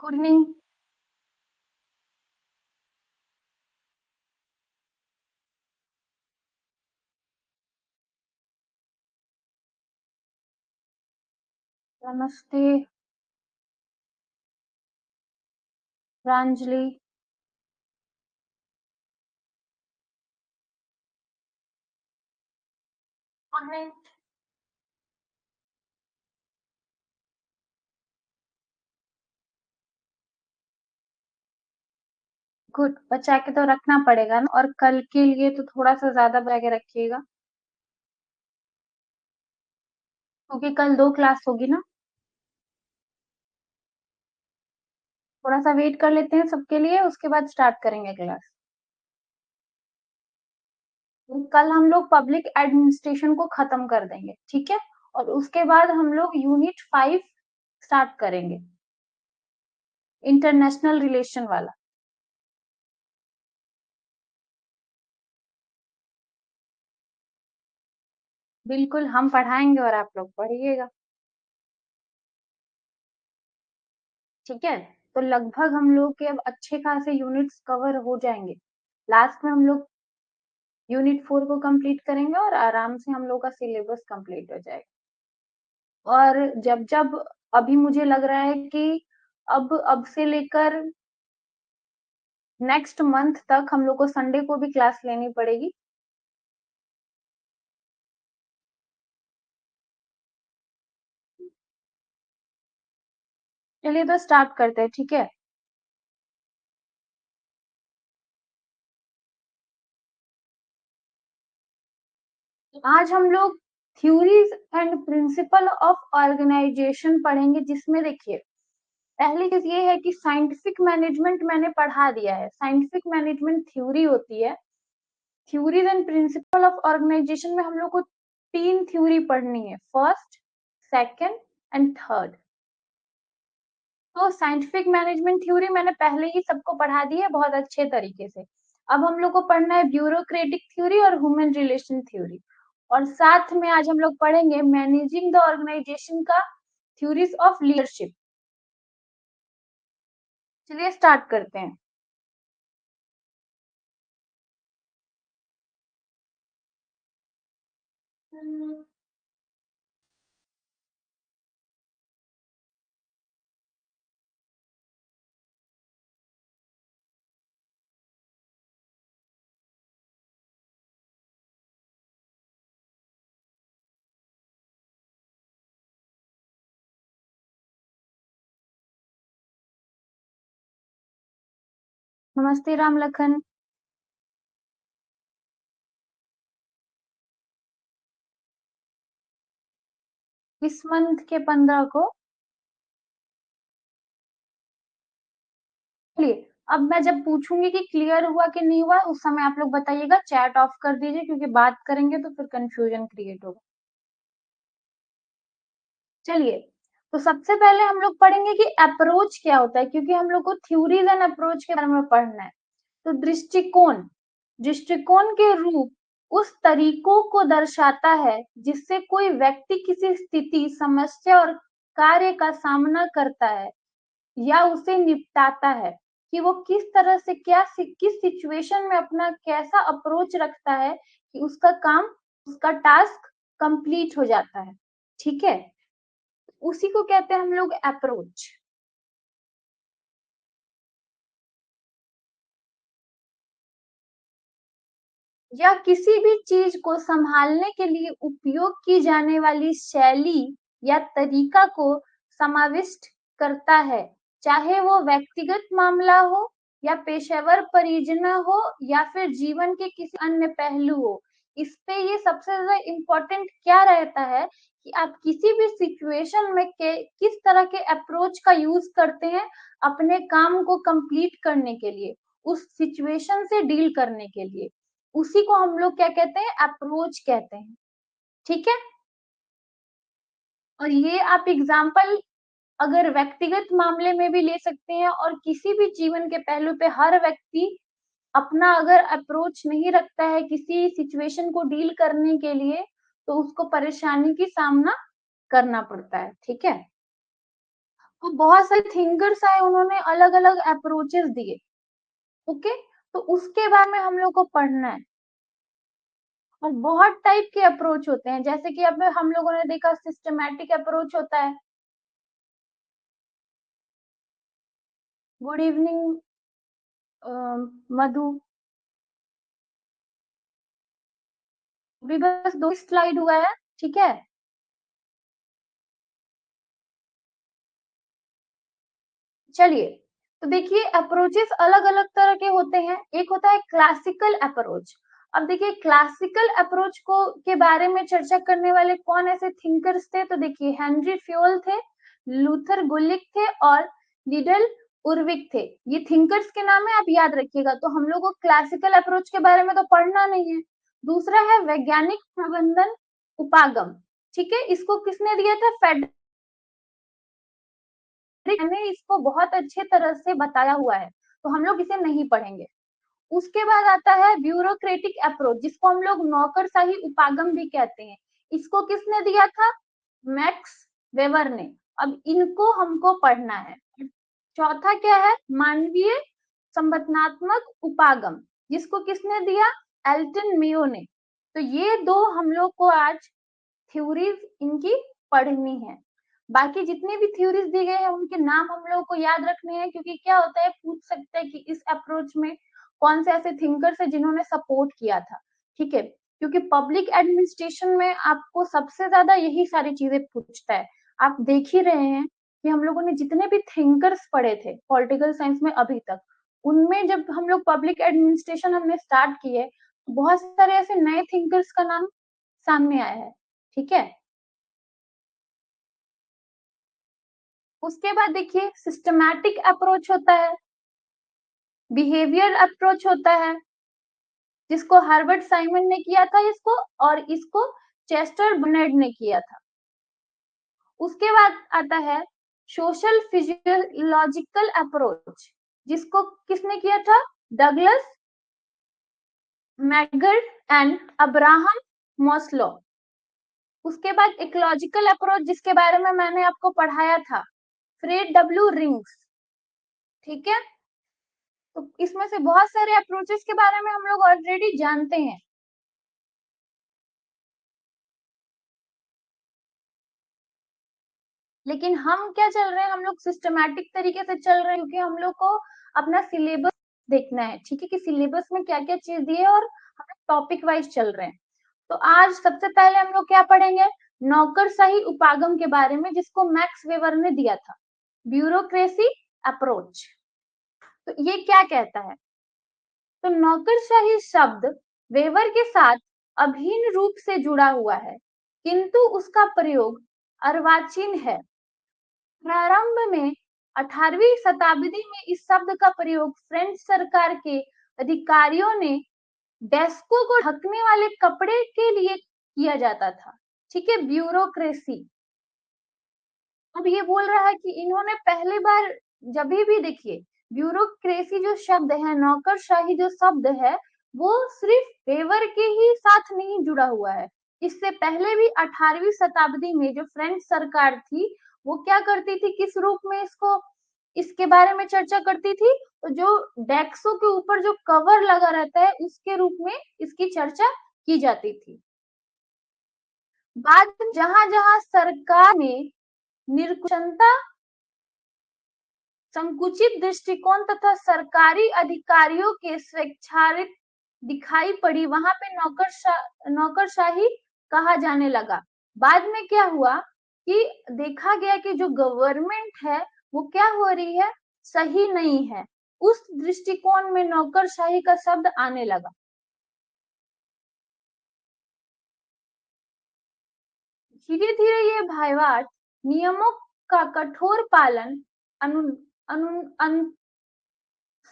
Good evening. नमस्ते। Pranjali. Good. Good, बचा के तो रखना पड़ेगा ना, और कल के लिए तो थोड़ा सा ज्यादा बचा के रखिएगा, क्योंकि कल 2 क्लास होगी ना। थोड़ा सा वेट कर लेते हैं सबके लिए, उसके बाद स्टार्ट करेंगे क्लास। कल हम लोग पब्लिक एडमिनिस्ट्रेशन को खत्म कर देंगे, ठीक है। और उसके बाद हम लोग यूनिट 5 स्टार्ट करेंगे, इंटरनेशनल रिलेशन वाला। बिल्कुल, हम पढ़ाएंगे और आप लोग पढ़िएगा, ठीक है। तो लगभग हम लोग के अब अच्छे खासे यूनिट्स कवर हो जाएंगे। लास्ट में हम लोग यूनिट 4 को कंप्लीट करेंगे और आराम से हम लोग का सिलेबस कंप्लीट हो जाएगा। और जब जब अभी मुझे लग रहा है कि अब से लेकर नेक्स्ट मंथ तक हम लोग को संडे को भी क्लास लेनी पड़ेगी। चलिए तो स्टार्ट करते हैं, ठीक है। आज हम लोग theories and principle of organisation पढ़ेंगे, जिसमें देखिए पहली चीज ये है कि साइंटिफिक मैनेजमेंट मैंने पढ़ा दिया है। साइंटिफिक मैनेजमेंट थ्योरी होती है। Theories and principle of organisation में हम लोग को 3 थ्योरी पढ़नी है, फर्स्ट, सेकंड एंड थर्ड। तो साइंटिफिक मैनेजमेंट थ्योरी मैंने पहले ही सबको पढ़ा दी है बहुत अच्छे तरीके से। अब हम लोग को पढ़ना है ब्यूरोक्रेटिक थ्योरी और ह्यूमन रिलेशन थ्योरी। और साथ में आज हम लोग पढ़ेंगे मैनेजिंग द ऑर्गेनाइजेशन का थ्योरीज ऑफ लीडरशिप। चलिए स्टार्ट करते हैं। नमस्ते राम लखन। इस मंथ के 15 को। चलिए, अब मैं जब पूछूंगी कि क्लियर हुआ कि नहीं हुआ, उस समय आप लोग बताइएगा, चैट ऑफ कर दीजिए, क्योंकि बात करेंगे तो फिर कंफ्यूजन क्रिएट होगा। चलिए, तो सबसे पहले हम लोग पढ़ेंगे कि अप्रोच क्या होता है, क्योंकि हम लोग को थ्योरीज एंड अप्रोच के बारे में पढ़ना है। तो दृष्टिकोण, दृष्टिकोण के रूप उस तरीकों को दर्शाता है जिससे कोई व्यक्ति किसी स्थिति, समस्या और कार्य का सामना करता है या उसे निपटाता है, कि वो किस तरह से किस सिचुएशन में अपना कैसा अप्रोच रखता है कि उसका काम, उसका टास्क कंप्लीट हो जाता है, ठीक है। उसी को कहते हैं हम लोग अप्रोच। या किसी भी चीज को संभालने के लिए उपयोग की जाने वाली शैली या तरीका को समाविष्ट करता है, चाहे वो व्यक्तिगत मामला हो या पेशेवर परियोजना हो या फिर जीवन के किसी अन्य पहलू हो। इस पे ये सबसे ज्यादा इम्पोर्टेंट क्या रहता है कि आप किसी भी सिचुएशन में किस तरह के अप्रोच का यूज करते हैं अपने काम को कंप्लीट करने के लिए, उस सिचुएशन से डील करने के लिए। उसी को हम लोग क्या कहते हैं, अप्रोच कहते हैं, ठीक है। और ये आप एग्जाम्पल अगर व्यक्तिगत मामले में भी ले सकते हैं, और किसी भी जीवन के पहलू पे हर व्यक्ति अपना अगर अप्रोच नहीं रखता है किसी सिचुएशन को डील करने के लिए, तो उसको परेशानी की सामना करना पड़ता है, ठीक है। तो बहुत सारे थिंकर्स आए, उन्होंने अलग-अलग अप्रोचेस दिए, ओके? तो उसके बारे में हम लोग को पढ़ना है। और बहुत टाइप के अप्रोच होते हैं, जैसे कि अब हम लोगों ने देखा सिस्टमैटिक अप्रोच होता है। गुड इवनिंग मधु, अभी बस 2 स्लाइड हुआ है, ठीक है? चलिए, तो देखिए अप्रोचेस अलग-अलग तरह के होते हैं। एक होता है क्लासिकल अप्रोच। अब देखिए क्लासिकल अप्रोच को के बारे में चर्चा करने वाले कौन ऐसे थिंकर्स थे, तो देखिए हेनरी फ्योल थे, लूथर गुलिक थे और लिडल उर्विक थे। ये थिंकर्स के नाम है, आप याद रखिएगा। तो हम लोग को क्लासिकल अप्रोच के बारे में तो पढ़ना नहीं है। दूसरा है वैज्ञानिक प्रबंधन उपागम, ठीक है? इसको किसने दिया था? मैंने इसको बहुत अच्छे तरह से बताया हुआ है, तो हम लोग इसे नहीं पढ़ेंगे। उसके बाद आता है ब्यूरोक्रेटिक अप्रोच, जिसको हम लोग नौकरशाही उपागम भी कहते हैं। इसको किसने दिया था? मैक्स वेबर ने। अब इनको हमको पढ़ना है। चौथा क्या है? मानवीय संबंधात्मक उपागम, जिसको किसने दिया? एल्टन मेयो ने। तो ये दो हम लोग को आज थ्योरीज इनकी पढ़नी है। बाकी जितनी भी थ्योरीज दी गई है उनके नाम हम लोगों को याद रखने हैं, क्योंकि क्या होता है, पूछ सकते हैं कि इस अप्रोच में कौन से ऐसे थिंकर्स है जिन्होंने सपोर्ट किया था, ठीक है? क्योंकि पब्लिक एडमिनिस्ट्रेशन में आपको सबसे ज्यादा यही सारी चीजें पूछता है। आप देख ही रहे हैं कि हम लोगों ने जितने भी थिंकर्स पढ़े थे पॉलिटिकल साइंस में अभी तक, उनमें जब हम लोग पब्लिक एडमिनिस्ट्रेशन हमने स्टार्ट किए, बहुत सारे ऐसे नए थिंकर्स का नाम सामने आया है, ठीक है? उसके बाद देखिए सिस्टमैटिक अप्रोच होता है, बिहेवियर अप्रोच होता है, जिसको हर्बर्ट साइमन ने किया था इसको, और इसको चेस्टर बर्नर्ड ने किया था। उसके बाद आता है सोशल फिजियोलॉजिकल अप्रोच, जिसको किसने किया था? Douglas McGregor and Abraham Maslow. उसके बाद इकोलॉजिकल अप्रोच, जिसके बारे में मैंने आपको पढ़ाया था, फ्रेड डब्ल्यू रिंग्स, ठीक है? तो इसमें से बहुत सारे अप्रोचेस के बारे में हम लोग ऑलरेडी जानते हैं। लेकिन हम क्या चल रहे हैं, हम लोग सिस्टमैटिक तरीके से चल रहे हैं, क्योंकि हम लोग को अपना सिलेबस देखना है, ठीक है? कि सिलेबस में क्या क्या चीज दी है, और हम टॉपिक वाइज चल रहे हैं। तो आज सबसे पहले हम लोग क्या पढ़ेंगे? नौकरशाही उपागम के बारे में, जिसको मैक्स वेबर ने दिया था, ब्यूरोक्रेसी अप्रोच। तो ये क्या कहता है? तो नौकरशाही शब्द वेबर के साथ अभिन्न रूप से जुड़ा हुआ है, किंतु उसका प्रयोग अर्वाचीन है। प्रारंभ में 18वीं शताब्दी में इस शब्द का प्रयोग फ्रेंच सरकार के अधिकारियों ने डेस्कों को ढकने वाले कपड़े के लिए किया जाता था, ठीक है? ब्यूरोक्रेसी। अब ये बोल रहा है कि इन्होंने पहली बार, जब भी देखिए ब्यूरोक्रेसी जो शब्द है, नौकरशाही जो शब्द है, वो सिर्फ वेवर के ही साथ नहीं जुड़ा हुआ है। इससे पहले भी 18वीं शताब्दी में जो फ्रेंच सरकार थी, वो क्या करती थी, किस रूप में इसको, इसके बारे में चर्चा करती थी? तो जो डेस्कों के ऊपर जो कवर लगा रहता है, उसके रूप में इसकी चर्चा की जाती थी। बाद जहां जहां सरकार में निरकुशलता, संकुचित दृष्टिकोण तथा सरकारी अधिकारियों के स्वेच्छाचारित दिखाई पड़ी, वहां पे नौकरशाही कहा जाने लगा। बाद में क्या हुआ कि देखा गया कि जो गवर्नमेंट है वो क्या हो रही है, सही नहीं है। उस दृष्टिकोण में नौकरशाही का शब्द आने लगा। धीरे धीरे ये भाईवाट नियमों का कठोर पालन, अनु, अनु,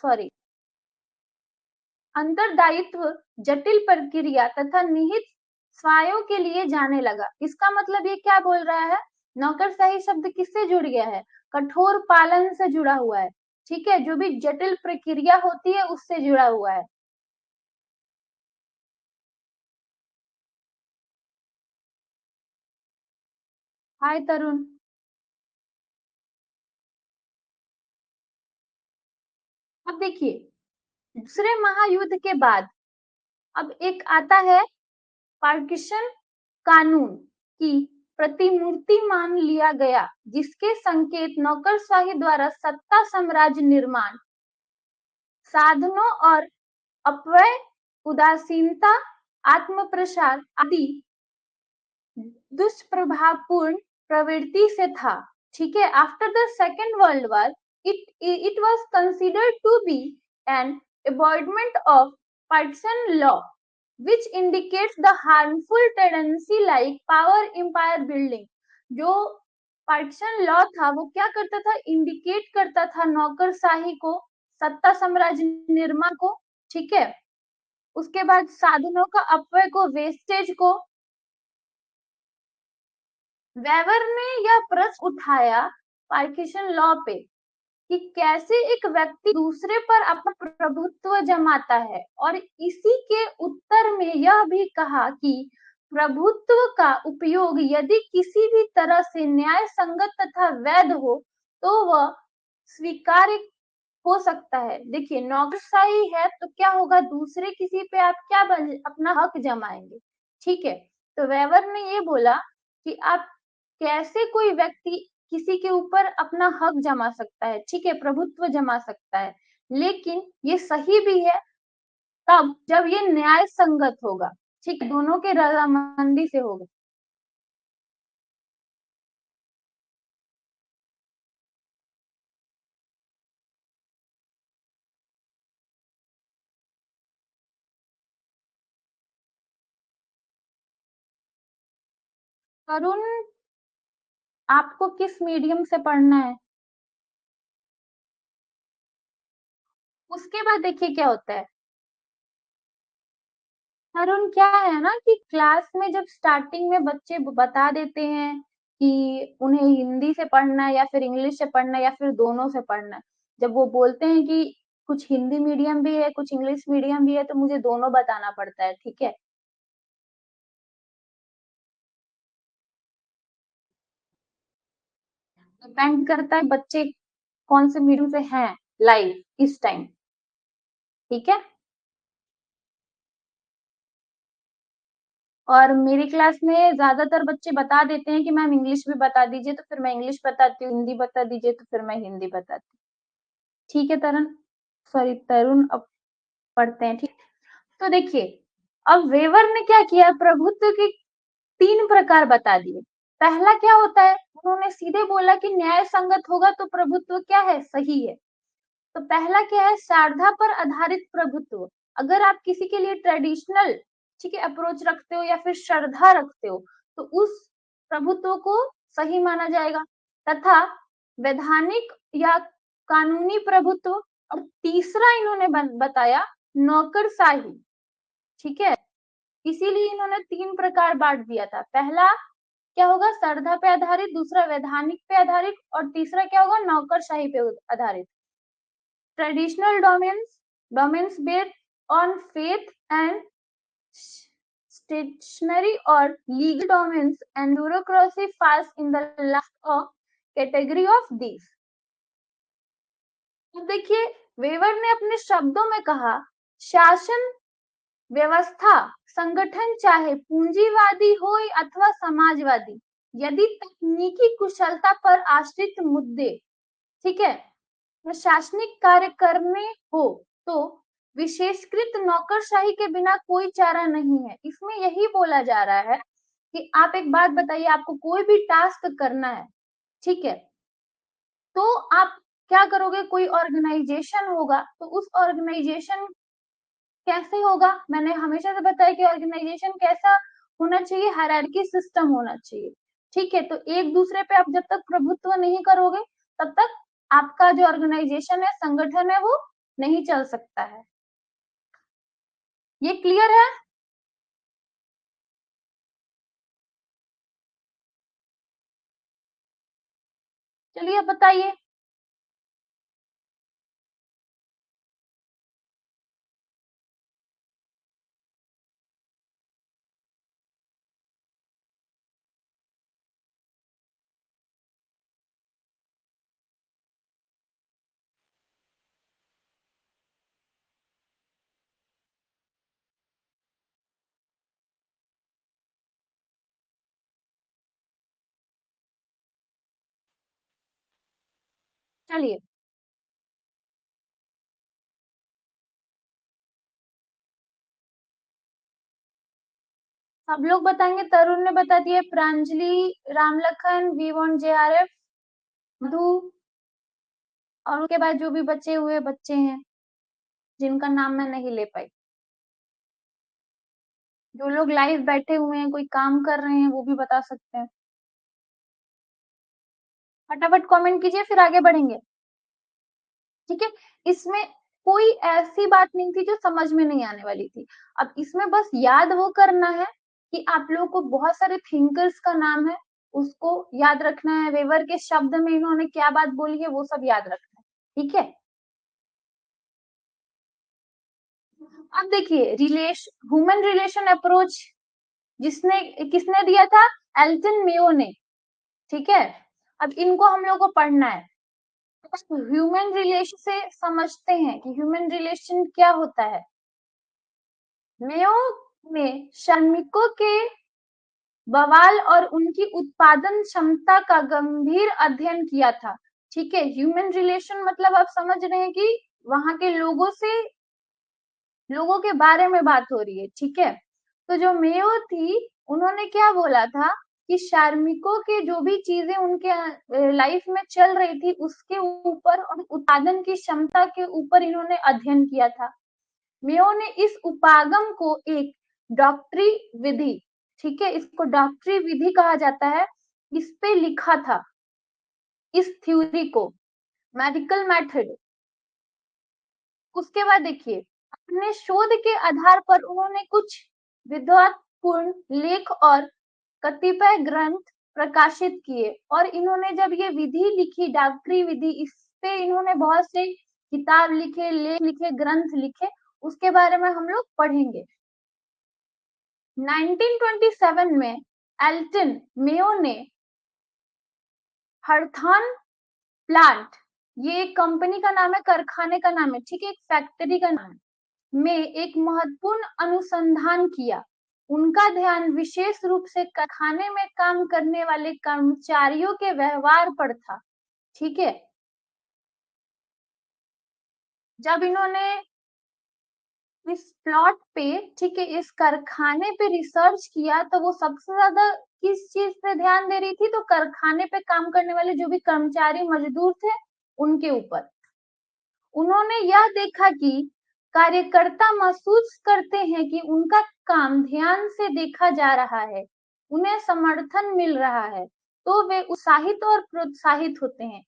सॉरी, अंतरदायित्व, जटिल प्रक्रिया तथा निहित स्वायों के लिए जाने लगा। इसका मतलब ये क्या बोल रहा है? नौकरशाही शब्द किससे जुड़ गया है? कठोर पालन से जुड़ा हुआ है, ठीक है? जो भी जटिल प्रक्रिया होती है उससे जुड़ा हुआ है। हाय तरुण। अब देखिए, दूसरे महायुद्ध के बाद अब एक आता है पार्टीशन कानून की प्रतिमूर्ति मान लिया गया, जिसके संकेत नौकरशाही द्वारा सत्ता साम्राज्य निर्माण, साधनों और अपव्यय, उदासीनता, आत्मप्रसार आदि दुष्प्रभावपूर्ण प्रवृत्ति से था। ठीक है, after the second world war it was considered to be an embodiment of partisan law which indicates the harmful tendency like power empire building। जो पार्टीशन लॉ था वो क्या करता था, इंडिकेट करता था नौकरशाही को, सत्ता साम्राज्य निर्माण को। ठीक है, उसके बाद साधनों का अपव्यय को, वेस्टेज को। वेबर ने यह प्रश्न उठाया पार्टीशन लॉ पे कि कैसे एक व्यक्ति दूसरे पर अपना प्रभुत्व जमाता है, और इसी के उत्तर में यह भी कहा कि प्रभुत्व का उपयोग यदि किसी भी तरह से न्याय संगत तथा वैध हो तो वह स्वीकार्य हो सकता है। देखिए, नौकरशाही है तो क्या होगा, दूसरे किसी पे आप क्या अपना हक जमाएंगे। ठीक है, तो वेबर ने ये बोला कि आप कैसे कोई व्यक्ति किसी के ऊपर अपना हक जमा सकता है, ठीक है, प्रभुत्व जमा सकता है, लेकिन ये सही भी है तब जब ये न्याय संगत होगा। ठीक, दोनों के रजामंदी से होगा। करुण, आपको किस मीडियम से पढ़ना है? उसके बाद देखिए क्या होता है। अरुण, क्या है ना कि क्लास में जब स्टार्टिंग में बच्चे बता देते हैं कि उन्हें हिंदी से पढ़ना है या फिर इंग्लिश से पढ़ना है या फिर दोनों से पढ़ना है, जब वो बोलते हैं कि कुछ हिंदी मीडियम भी है कुछ इंग्लिश मीडियम भी है, तो मुझे दोनों बताना पड़ता है। ठीक है, डिपेंड करता है बच्चे कौन से मीडियम से हैं लाइव इस टाइम। ठीक है, और मेरी क्लास में ज्यादातर बच्चे बता देते हैं कि मैम इंग्लिश भी बता दीजिए, तो फिर मैं इंग्लिश बताती हूँ, हिंदी बता दीजिए तो फिर मैं हिंदी बताती हूँ। ठीक है तरुण, सॉरी तरुण, अब पढ़ते हैं। ठीक, तो देखिए, अब वेवर ने क्या किया, प्रभुत्व के 3 प्रकार बता दिए। पहला क्या होता है, उन्होंने सीधे बोला कि न्याय संगत होगा तो प्रभुत्व क्या है, सही है। तो पहला क्या है, श्रद्धा पर आधारित प्रभुत्व। अगर आप किसी के लिए ट्रेडिशनल, ठीक है, अप्रोच रखते हो या फिर श्रद्धा रखते हो तो उस प्रभुत्व को सही माना जाएगा। तथा वैधानिक या कानूनी प्रभुत्व, और तीसरा इन्होंने बताया नौकरशाही। ठीक है, इसीलिए इन्होंने 3 प्रकार बांट दिया था। पहला क्या होगा, श्रद्धा पे आधारित, दूसरा वैधानिक पे आधारित, और तीसरा क्या होगा, नौकरशाही पे आधारित। Traditional domains based on faith and stationary or legal domains, and bureaucracy falls in the last category of these। तो देखिए, वेवर ने अपने शब्दों में कहा, शासन व्यवस्था संगठन चाहे पूंजीवादी हो अथवा समाजवादी, यदि तकनीकी कुशलता पर आश्रित मुद्दे, ठीक है, प्रशासनिक कार्य करने हो तो विशेषकृत नौकरशाही के बिना कोई चारा नहीं है। इसमें यही बोला जा रहा है कि आप एक बात बताइए, आपको कोई भी टास्क करना है, ठीक है, तो आप क्या करोगे, कोई ऑर्गेनाइजेशन होगा तो उस ऑर्गेनाइजेशन कैसे होगा, मैंने हमेशा से बताया कि ऑर्गेनाइजेशन कैसा होना चाहिए, हायरार्की सिस्टम होना चाहिए। ठीक है, तो एक दूसरे पे आप जब तक प्रभुत्व नहीं करोगे तब तक आपका जो ऑर्गेनाइजेशन है, संगठन है, वो नहीं चल सकता है। ये क्लियर है? चलिए अब बताइए। चलिए सब लोग बताएंगे। तरुण ने बता दिया, Pranjali, Ramlakhan, we want JRF, Madhu, और उसके बाद जो भी बचे हुए बच्चे हैं जिनका नाम मैं नहीं ले पाई, जो लोग लाइव बैठे हुए हैं, कोई काम कर रहे हैं, वो भी बता सकते हैं। फटाफट कमेंट कीजिए, फिर आगे बढ़ेंगे। ठीक है, इसमें कोई ऐसी बात नहीं थी जो समझ में नहीं आने वाली थी। अब इसमें बस याद वो करना है कि आप लोगों को बहुत सारे थिंकर्स का नाम है, उसको याद रखना है। वेवर के शब्द में इन्होंने क्या बात बोली है वो सब याद रखना है। ठीक है, अब देखिए ह्यूमन रिलेशन अप्रोच जिसने किसने दिया था, एल्टन मेयो ने। ठीक है, अब इनको हम लोग को पढ़ना है। ह्यूमन रिलेशन से समझते हैं कि ह्यूमन रिलेशन क्या होता है। मेयो ने श्रमिकों के बवाल और उनकी उत्पादन क्षमता का गंभीर अध्ययन किया था। ठीक है, ह्यूमन रिलेशन मतलब आप समझ रहे हैं कि वहां के लोगों के बारे में बात हो रही है। ठीक है, तो जो मेयो थी उन्होंने क्या बोला था कि श्रमिकों के जो भी चीजें उनके लाइफ में चल रही थी उसके ऊपर और उत्पादन की क्षमता के ऊपर इन्होंने अध्ययन किया था। मेयो ने इस उपागम को एक डॉक्टरी विधि, ठीक है, इसको डॉक्टरी विधि कहा जाता है, इस पे लिखा था, इस थ्योरी को, मेडिकल मेथड। उसके बाद देखिए अपने शोध के आधार पर उन्होंने कुछ विद्वत्पूर्ण लेख और कतिपय ग्रंथ प्रकाशित किए। और इन्होंने जब ये विधि लिखी, डॉक्टरी विधि, इस पे इन्होंने बहुत से किताब लिखे, लेख लिखे, ग्रंथ लिखे, उसके बारे में हम लोग पढ़ेंगे। 1927 में एल्टन मेयो ने हर्थॉन प्लांट, ये एक कंपनी का नाम है, कारखाने का नाम है, ठीक है, एक फैक्ट्री का नाम है, में एक महत्वपूर्ण अनुसंधान किया। उनका ध्यान विशेष रूप से कारखाने में काम करने वाले कर्मचारियों के व्यवहार पर था। ठीक है, जब इन्होंने इस प्लॉट पे, ठीक है, इस कारखाने पे रिसर्च किया तो वो सबसे ज्यादा किस चीज पे ध्यान दे रही थी, तो कारखाने पे काम करने वाले जो भी कर्मचारी मजदूर थे उनके ऊपर। उन्होंने यह देखा कि कार्यकर्ता महसूस करते हैं कि उनका काम ध्यान से देखा जा रहा है, उन्हें समर्थन मिल रहा है, तो वे उत्साहित और प्रोत्साहित होते हैं।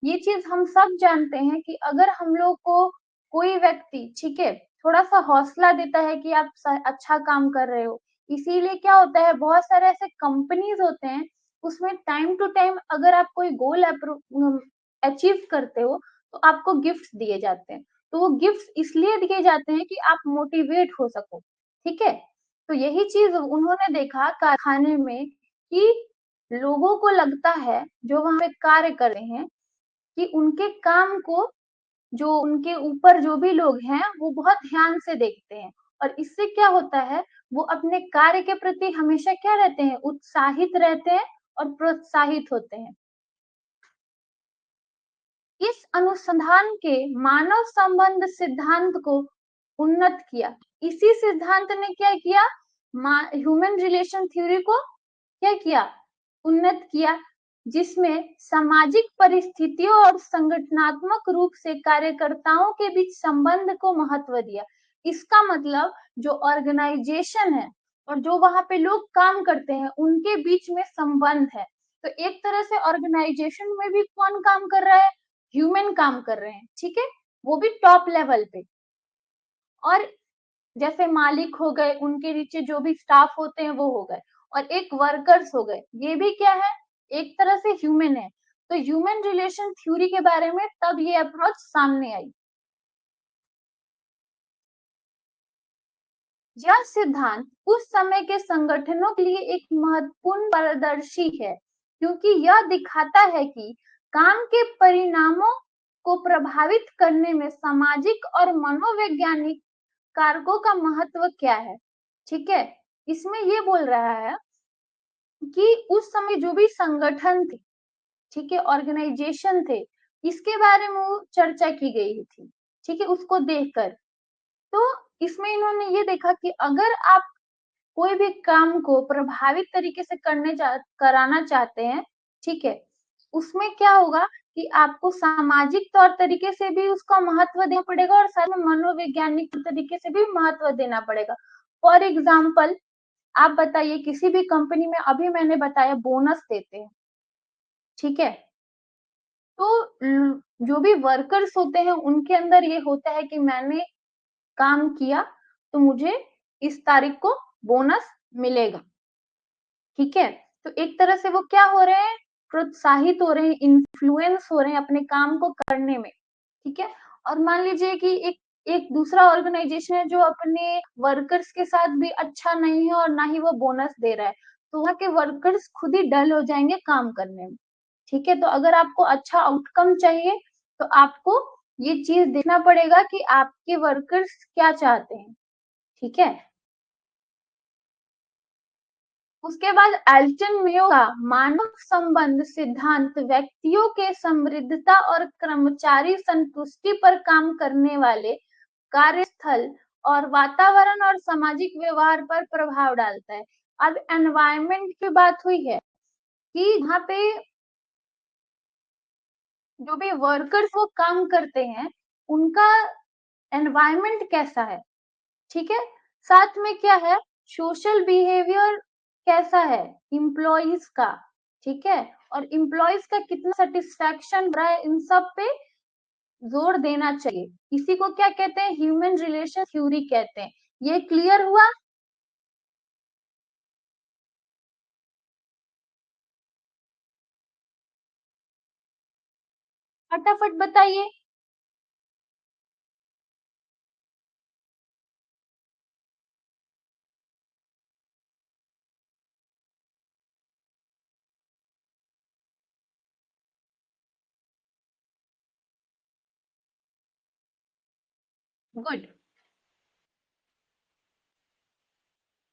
ये चीज हम सब जानते हैं कि अगर हम लोग को कोई व्यक्ति, ठीक है, थोड़ा सा हौसला देता है कि आप अच्छा काम कर रहे हो, इसीलिए क्या होता है, बहुत सारे ऐसे कंपनीज होते हैं उसमें टाइम टू टाइम अगर आप कोई गोल अचीव करते हो तो आपको गिफ्ट दिए जाते हैं। तो वो गिफ्ट इसलिए दिए जाते हैं कि आप मोटिवेट हो सको। ठीक है, तो यही चीज उन्होंने देखा कारखाने में कि लोगों को लगता है जो वहां पे कार्य कर रहे हैं कि उनके काम को, जो उनके ऊपर जो भी लोग हैं वो बहुत ध्यान से देखते हैं, और इससे क्या होता है, वो अपने कार्य के प्रति हमेशा क्या रहते हैं, उत्साहित रहते हैं और प्रोत्साहित होते हैं। इस अनुसंधान के मानव संबंध सिद्धांत को उन्नत किया। इसी सिद्धांत ने क्या किया, ह्यूमन रिलेशन थ्योरी को क्या किया, उन्नत किया, जिसमें सामाजिक परिस्थितियों और संगठनात्मक रूप से कार्यकर्ताओं के बीच संबंध को महत्व दिया। इसका मतलब जो ऑर्गेनाइजेशन है और जो वहां पे लोग काम करते हैं उनके बीच में संबंध है। तो एक तरह से ऑर्गेनाइजेशन में भी कौन काम कर रहा है, ह्यूमन काम कर रहे हैं। ठीक है, वो भी टॉप लेवल पे। और जैसे मालिक हो गए, उनके नीचे जो भी स्टाफ होते हैं वो हो गए, और एक वर्कर्स हो गए, ये भी क्या है, एक तरह से ह्यूमन है। तो ह्यूमन रिलेशन थ्योरी के बारे में तब ये अप्रोच सामने आई। यह सिद्धांत उस समय के संगठनों के लिए एक महत्वपूर्ण पारदर्शी है, क्योंकि यह दिखाता है कि काम के परिणामों को प्रभावित करने में सामाजिक और मनोवैज्ञानिक कारकों का महत्व क्या है। ठीक है, इसमें ये बोल रहा है कि उस समय जो भी संगठन थे, ठीक है, ऑर्गेनाइजेशन थे, इसके बारे में वो चर्चा की गई थी, ठीक है, उसको देखकर। तो इसमें इन्होंने ये देखा कि अगर आप कोई भी काम को प्रभावित तरीके से कराना चाहते हैं, ठीक है, उसमें क्या होगा कि आपको सामाजिक तौर तरीके से भी उसका महत्व देना पड़ेगा और साथ में मनोवैज्ञानिक तरीके से भी महत्व देना पड़ेगा। फॉर एग्जाम्पल, आप बताइए किसी भी कंपनी में अभी मैंने बताया बोनस देते हैं, ठीक है? तो जो भी वर्कर्स होते हैं उनके अंदर ये होता है कि मैंने काम किया तो मुझे इस तारीख को बोनस मिलेगा, ठीक है? तो एक तरह से वो क्या हो रहे हैं, प्रोत्साहित हो रहे हैं, इन्फ्लुएंस हो रहे हैं अपने काम को करने में, ठीक है? और मान लीजिए कि एक एक दूसरा ऑर्गेनाइजेशन है जो अपने वर्कर्स के साथ भी अच्छा नहीं है और ना ही वो बोनस दे रहा है, तो वहाँ के वर्कर्स खुद ही डल हो जाएंगे काम करने में, ठीक है? तो अगर आपको अच्छा आउटकम चाहिए तो आपको ये चीज देखना पड़ेगा कि आपके वर्कर्स क्या चाहते हैं, ठीक है? उसके बाद एल्टन मेयो का मानव संबंध सिद्धांत व्यक्तियों के समृद्धता और कर्मचारी संतुष्टि पर काम करने वाले कार्यस्थल और वातावरण और सामाजिक व्यवहार पर प्रभाव डालता है। अब एनवायरनमेंट की बात हुई है कि यहाँ पे जो भी वर्कर्स वो काम करते हैं उनका एनवायरनमेंट कैसा है, ठीक है? साथ में क्या है, सोशल बिहेवियर कैसा है एम्प्लॉइज का, ठीक है? और एम्प्लॉइज का कितना सेटिस्फेक्शन रहा है, इन सब पे जोर देना चाहिए। इसी को क्या कहते हैं, ह्यूमन रिलेशन थ्योरी कहते हैं। ये क्लियर हुआ? फटाफट बताइए। गुड।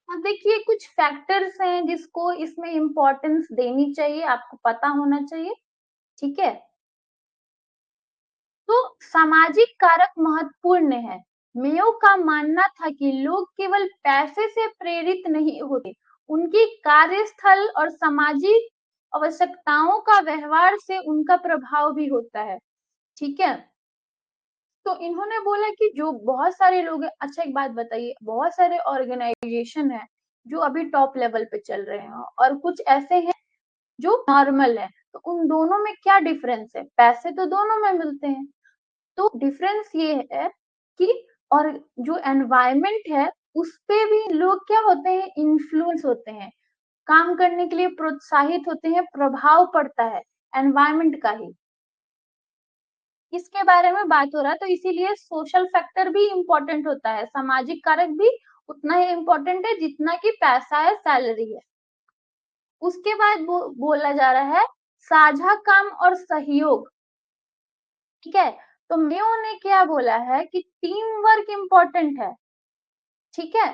अब देखिए कुछ फैक्टर्स हैं जिसको इसमें इम्पोर्टेंस देनी चाहिए, आपको पता होना चाहिए, ठीक है? तो सामाजिक कारक महत्वपूर्ण है। मेयो का मानना था कि लोग केवल पैसे से प्रेरित नहीं होते, उनकी कार्यस्थल और सामाजिक आवश्यकताओं का व्यवहार से उनका प्रभाव भी होता है, ठीक है? तो इन्होंने बोला कि जो बहुत सारे लोग हैं, अच्छा एक बात बताइए, बहुत सारे ऑर्गेनाइजेशन है जो अभी टॉप लेवल पे चल रहे हैं और कुछ ऐसे हैं जो नॉर्मल है, तो उन दोनों में क्या डिफरेंस है? पैसे तो दोनों में मिलते हैं। तो डिफरेंस ये है कि और जो एनवायरनमेंट है उस पे भी लोग क्या होते हैं, इन्फ्लुएंस होते हैं, काम करने के लिए प्रोत्साहित होते हैं, प्रभाव पड़ता है एनवायरनमेंट का ही। इसके बारे में बात हो रहा है, तो इसीलिए सोशल फैक्टर भी इम्पोर्टेंट होता है, सामाजिक कारक भी उतना ही इम्पोर्टेंट है जितना कि पैसा है, सैलरी है। उसके बाद बोला जा रहा है साझा काम और सहयोग, ठीक है? तो मेयो ने क्या बोला है कि टीम वर्क इम्पोर्टेंट है, ठीक है?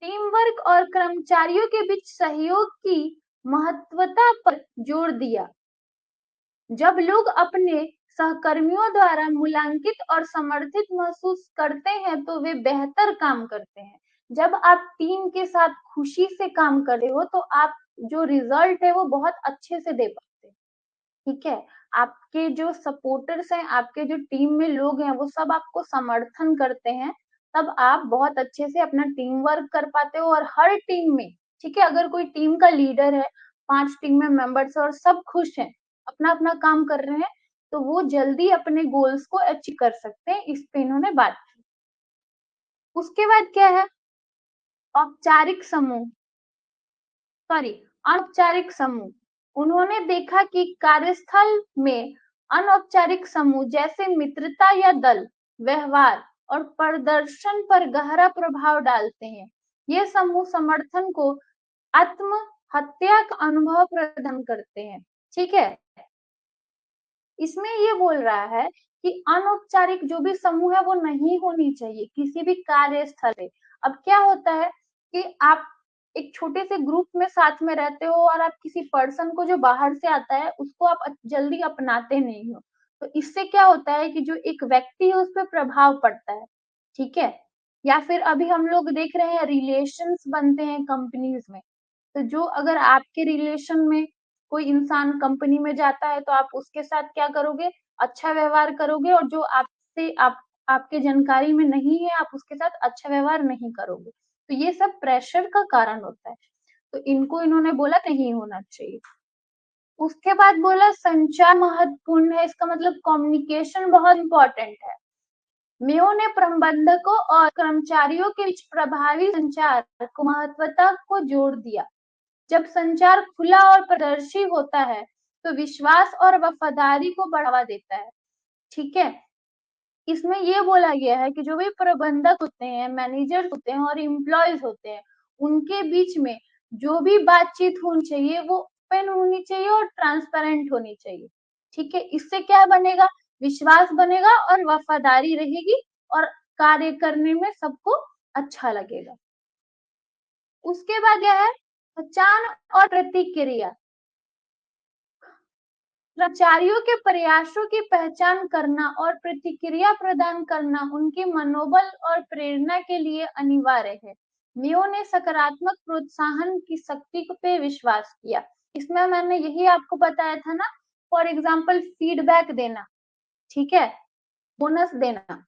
टीम वर्क और कर्मचारियों के बीच सहयोग की महत्वता पर जोर दिया। जब लोग अपने सहकर्मियों द्वारा मूल्यांकित और समर्थित महसूस करते हैं तो वे बेहतर काम करते हैं। जब आप टीम के साथ खुशी से काम कर रहे हो तो आप जो रिजल्ट है वो बहुत अच्छे से दे पाते हैं, ठीक है? आपके जो सपोर्टर्स हैं, आपके जो टीम में लोग हैं, वो सब आपको समर्थन करते हैं, तब आप बहुत अच्छे से अपना टीम वर्क कर पाते हो और हर टीम में, ठीक है, अगर कोई टीम का लीडर है, 5 टीम में मेंबर्स हैं और सब खुश हैं, अपना-अपना काम कर रहे हैं, तो वो जल्दी अपने गोल्स को अचीव कर सकते हैं, इस पे इन्होंने बात की। उसके बाद क्या है, औपचारिक समूह, सॉरी, अनौपचारिक समूह। उन्होंने देखा कि कार्यस्थल में अनौपचारिक समूह जैसे मित्रता या दल व्यवहार और प्रदर्शन पर गहरा प्रभाव डालते हैं। ये समूह समर्थन को आत्महत्या का अनुभव प्रदान करते हैं, ठीक है? इसमें ये बोल रहा है कि अनौपचारिक जो भी समूह है वो नहीं होनी चाहिए किसी भी कार्यस्थल पे। अब क्या होता है कि आप एक छोटे से ग्रुप में साथ में रहते हो और आप किसी पर्सन को जो बाहर से आता है उसको आप जल्दी अपनाते नहीं हो। तो इससे क्या होता है कि जो एक व्यक्ति है उस पे प्रभाव पड़ता है, ठीक है? या फिर अभी हम लोग देख रहे हैं रिलेशंस बनते हैं कंपनीज़ में। तो जो अगर आपके रिलेशन में कोई इंसान कंपनी में जाता है तो आप उसके साथ क्या करोगे? अच्छा व्यवहार करोगे और जो आपसे आप आपके जानकारी में नहीं है, आप उसके साथ अच्छा व्यवहार नहीं करोगे। तो ये सब प्रेशर का कारण होता है। तो इनको इन्होंने बोला नहीं होना चाहिए। उसके बाद बोला संचार महत्वपूर्ण है, इसका मतलब कम्युनिकेशन बहुत इम्पोर्टेंट है। मेयो ने प्रबंधकों और कर्मचारियों के बीच प्रभावी संचार को महत्वता को जोड़ दिया। जब संचार खुला और पारदर्शी होता है, तो विश्वास और वफादारी को बढ़ावा देता है। ठीक है? इसमें ये बोला गया है कि जो भी प्रबंधक होते हैं, मैनेजर्स होते हैं और एम्प्लॉइज होते हैं, उनके बीच में जो भी बातचीत होनी चाहिए वो ओपन होनी चाहिए और ट्रांसपेरेंट होनी चाहिए। ठीक है? इससे क्या बनेगा? विश्वास बनेगा और वफादारी रहेगी और कार्य करने में सबको अच्छा लगेगा। उसके बाद क्या है? पहचान और प्रतिक्रिया। कर्मचारियों के प्रयासों की पहचान करना और प्रतिक्रिया प्रदान करना उनके मनोबल और प्रेरणा के लिए अनिवार्य है। मेयो ने सकारात्मक प्रोत्साहन की शक्ति पे विश्वास किया। इसमें मैंने यही आपको बताया था ना, फॉर एग्जाम्पल फीडबैक देना, ठीक है, बोनस देना।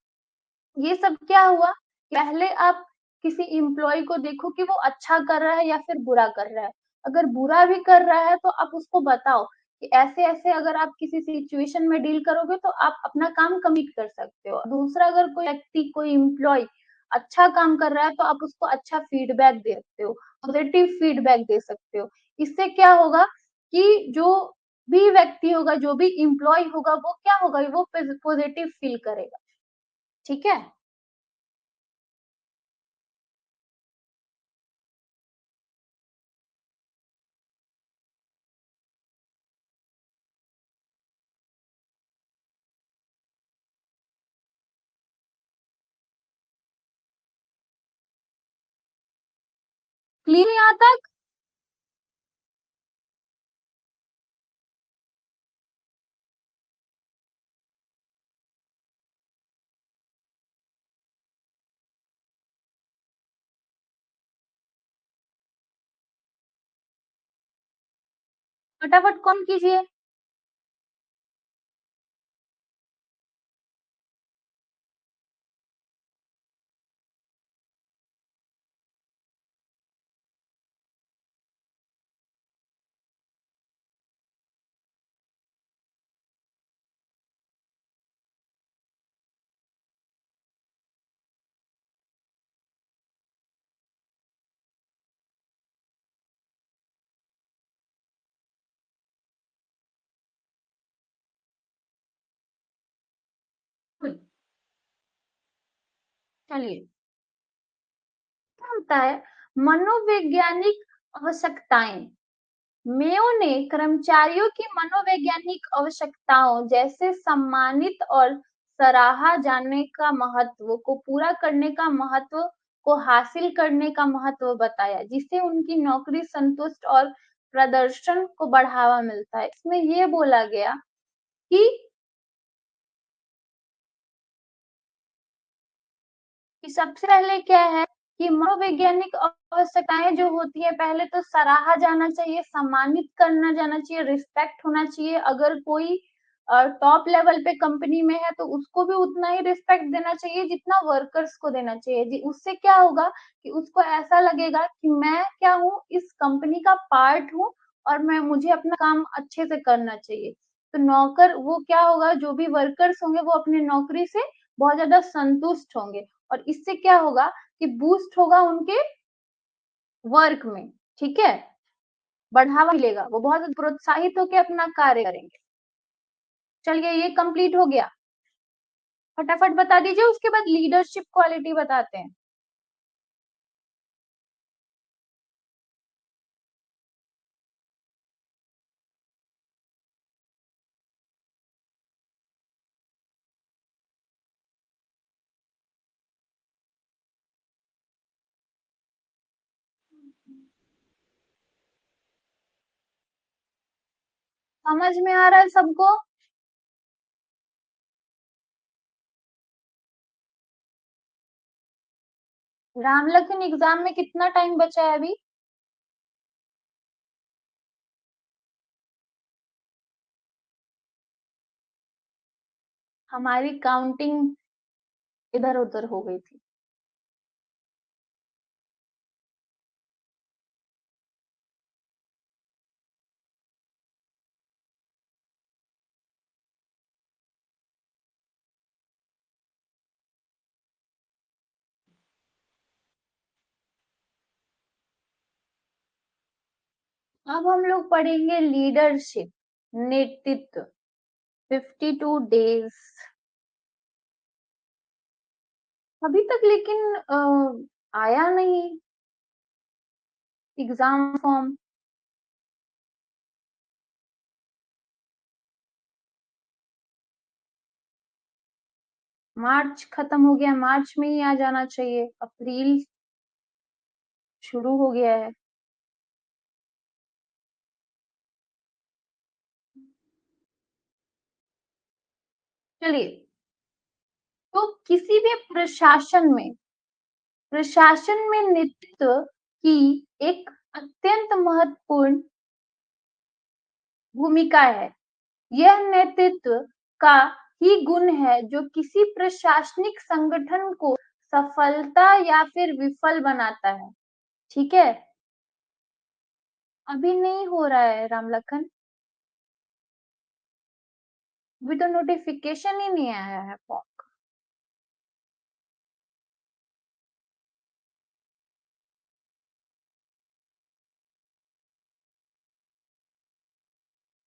ये सब क्या हुआ? पहले आप किसी एम्प्लॉयी को देखो कि वो अच्छा कर रहा है या फिर बुरा कर रहा है। अगर बुरा भी कर रहा है तो आप उसको बताओ कि ऐसे-ऐसे अगर आप किसी सिचुएशन में डील करोगे तो आप अपना काम कमिट कर सकते हो। दूसरा, अगर कोई व्यक्ति, कोई एम्प्लॉयी अच्छा काम कर रहा है तो आप उसको अच्छा फीडबैक दे सकते हो, पॉजिटिव फीडबैक दे सकते हो। इससे क्या होगा कि जो भी व्यक्ति होगा, जो भी एम्प्लॉयी होगा वो क्या होगा, वो पॉजिटिव फील करेगा। ठीक है? क्लियर है यहाँ तक? फटाफट कौन कीजिए। चलिए, क्या होता है मनोवैज्ञानिक आवश्यकताएं। मेयो ने कर्मचारियों की मनोवैज्ञानिक आवश्यकताओं जैसे सम्मानित और सराहा जाने का महत्व को पूरा करने का महत्व को हासिल करने का महत्व बताया, जिससे उनकी नौकरी संतुष्ट और प्रदर्शन को बढ़ावा मिलता है। इसमें ये बोला गया कि सबसे पहले क्या है कि मनोवैज्ञानिक आवश्यकताएं जो होती है, पहले तो सराहा जाना चाहिए, सम्मानित करना जाना चाहिए, रिस्पेक्ट होना चाहिए। अगर कोई टॉप लेवल पे कंपनी में है तो उसको भी उतना ही रिस्पेक्ट देना चाहिए जितना वर्कर्स को देना चाहिए जी। उससे क्या होगा कि उसको ऐसा लगेगा कि मैं क्या हूँ, इस कंपनी का पार्ट हूँ और मैं मुझे अपना काम अच्छे से करना चाहिए। तो नौकर वो क्या होगा, जो भी वर्कर्स होंगे वो अपनी नौकरी से बहुत ज्यादा संतुष्ट होंगे और इससे क्या होगा कि बूस्ट होगा उनके वर्क में, ठीक है? बढ़ावा मिलेगा, वो बहुत प्रोत्साहित होकर अपना कार्य करेंगे। चलिए, ये कंप्लीट हो गया। फटाफट बता दीजिए, उसके बाद लीडरशिप क्वालिटी बताते हैं। समझ में आ रहा है सबको? रामलखन एग्जाम में कितना टाइम बचा है अभी? हमारी काउंटिंग इधर उधर हो गई थी। अब हम लोग पढ़ेंगे लीडरशिप, नेतृत्व, 52 डेज। अभी तक लेकिन आया नहीं एग्जाम फॉर्म। मार्च खत्म हो गया, मार्च में ही आ जाना चाहिए, अप्रैल शुरू हो गया है। चलिए, तो किसी भी प्रशासन में नेतृत्व की एक अत्यंत महत्वपूर्ण भूमिका है। यह नेतृत्व का ही गुण है जो किसी प्रशासनिक संगठन को सफलता या फिर विफल बनाता है। ठीक है, अभी नहीं हो रहा है रामलखन, अभी तो नोटिफिकेशन ही नहीं आया है फॉर्म।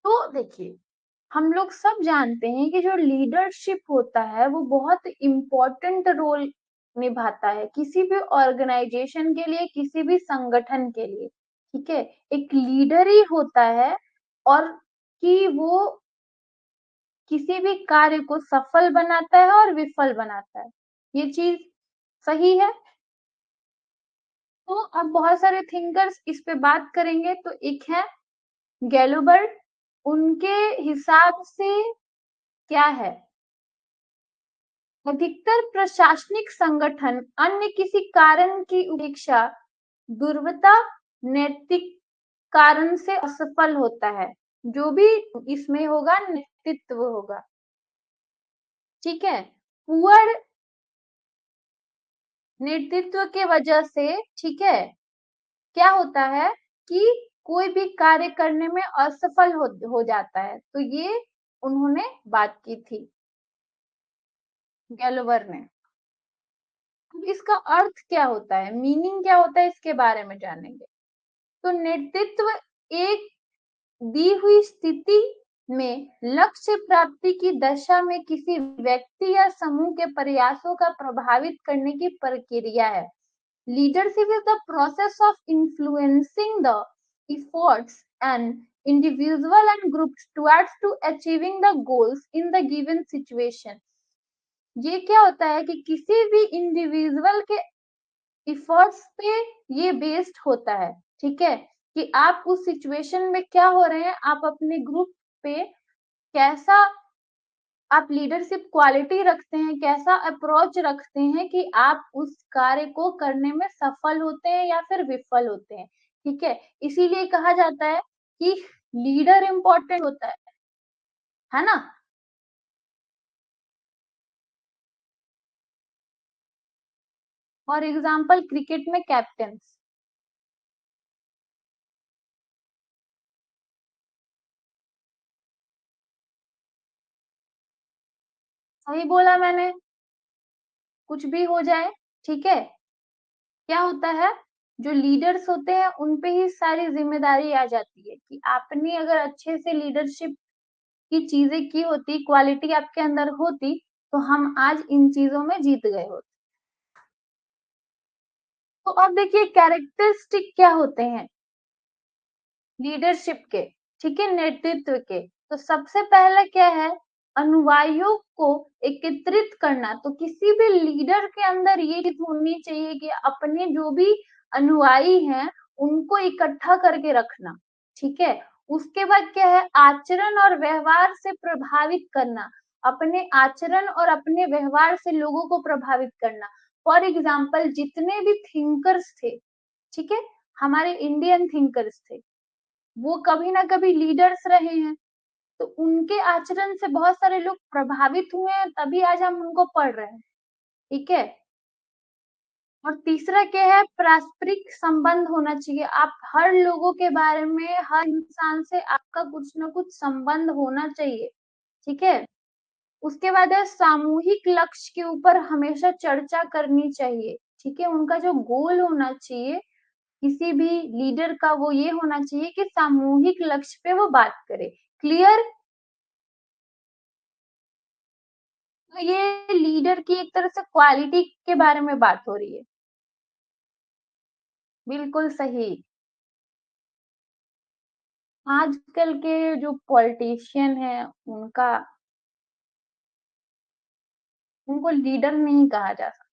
तो देखिए, हम लोग सब जानते हैं कि जो लीडरशिप होता है वो बहुत इम्पोर्टेंट रोल निभाता है किसी भी ऑर्गेनाइजेशन के लिए, किसी भी संगठन के लिए। ठीक है, एक लीडर ही होता है और कि वो किसी भी कार्य को सफल बनाता है और विफल बनाता है। ये चीज सही है। तो अब बहुत सारे थिंकर्स इस पे बात करेंगे। तो एक है गैलोबर्ट, उनके हिसाब से क्या है, अधिकतर प्रशासनिक संगठन अन्य किसी कारण की उपेक्षा, दुर्बलता, नैतिक कारण से असफल होता है। जो भी इसमें होगा नेतृत्व होगा। ठीक है, पुअर नेतृत्व के वजह से, ठीक है, क्या होता है कि कोई भी कार्य करने में असफल हो जाता है। तो ये उन्होंने बात की थी गैलोवर ने। अब इसका अर्थ क्या होता है, मीनिंग क्या होता है, इसके बारे में जानेंगे। तो नेतृत्व एक दी हुई स्थिति में लक्ष्य प्राप्ति की दशा में किसी व्यक्ति या समूह के प्रयासों का प्रभावित करने की प्रक्रिया है। Leadership is the process of influencing the efforts and individual and groups towards to achieving the goals in the given situation। ये क्या होता है कि किसी भी इंडिविजुअल के इफर्ट्स पे ये बेस्ड होता है। ठीक है, कि आप उस सिचुएशन में क्या हो रहे हैं, आप अपने ग्रुप पे कैसा आप लीडरशिप क्वालिटी रखते हैं, कैसा अप्रोच रखते हैं कि आप उस कार्य को करने में सफल होते हैं या फिर विफल होते हैं। ठीक है, इसीलिए कहा जाता है कि लीडर इंपॉर्टेंट होता है ना। फॉर एग्जाम्पल क्रिकेट में कैप्टन। सही बोला मैंने, कुछ भी हो जाए। ठीक है, क्या होता है, जो लीडर्स होते हैं उन पे ही सारी जिम्मेदारी आ जाती है कि आपने अगर अच्छे से लीडरशिप की चीजें की होती, क्वालिटी आपके अंदर होती, तो हम आज इन चीजों में जीत गए होते। तो अब देखिए कैरेक्टरिस्टिक क्या होते हैं लीडरशिप के, ठीक है, नेतृत्व के। तो सबसे पहला क्या है, अनुयायियों को एकत्रित करना। तो किसी भी लीडर के अंदर ये चीज होनी चाहिए कि अपने जो भी अनुयायी हैं उनको इकट्ठा करके रखना। ठीक है, उसके बाद क्या है, आचरण और व्यवहार से प्रभावित करना, अपने आचरण और अपने व्यवहार से लोगों को प्रभावित करना। फॉर एग्जाम्पल जितने भी थिंकर्स थे, ठीक है, हमारे इंडियन थिंकर्स थे, वो कभी ना कभी लीडर्स रहे हैं, तो उनके आचरण से बहुत सारे लोग प्रभावित हुए हैं, तभी आज हम उनको पढ़ रहे हैं, ठीक है। और तीसरा क्या है, पारस्परिक संबंध होना चाहिए। आप हर लोगों के बारे में, हर इंसान से आपका कुछ ना कुछ संबंध होना चाहिए, ठीक है। उसके बाद है सामूहिक लक्ष्य के ऊपर हमेशा चर्चा करनी चाहिए, ठीक है। उनका जो गोल होना चाहिए किसी भी लीडर का, वो ये होना चाहिए कि सामूहिक लक्ष्य पे वो बात करे। क्लियर? तो ये लीडर की एक तरह से क्वालिटी के बारे में बात हो रही है। बिल्कुल सही। आजकल के जो पॉलिटिशियन है उनका, उनको लीडर नहीं कहा जा सकता।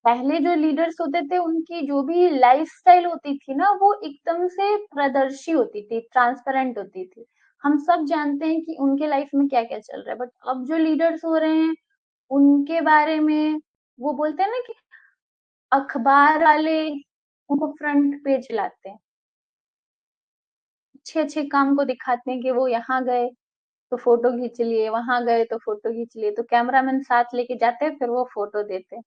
पहले जो लीडर्स होते थे उनकी जो भी लाइफस्टाइल होती थी ना, वो एकदम से पारदर्शी होती थी, ट्रांसपेरेंट होती थी। हम सब जानते हैं कि उनके लाइफ में क्या क्या चल रहा है, बट अब जो लीडर्स हो रहे हैं उनके बारे में, वो बोलते हैं ना कि अखबार वाले उनको फ्रंट पेज लाते हैं, अच्छे अच्छे काम को दिखाते हैं कि वो यहाँ गए तो फोटो खींच लिए, वहां गए तो फोटो खींच लिए, तो कैमरामैन साथ लेके जाते हैं, फिर वो फोटो देते हैं,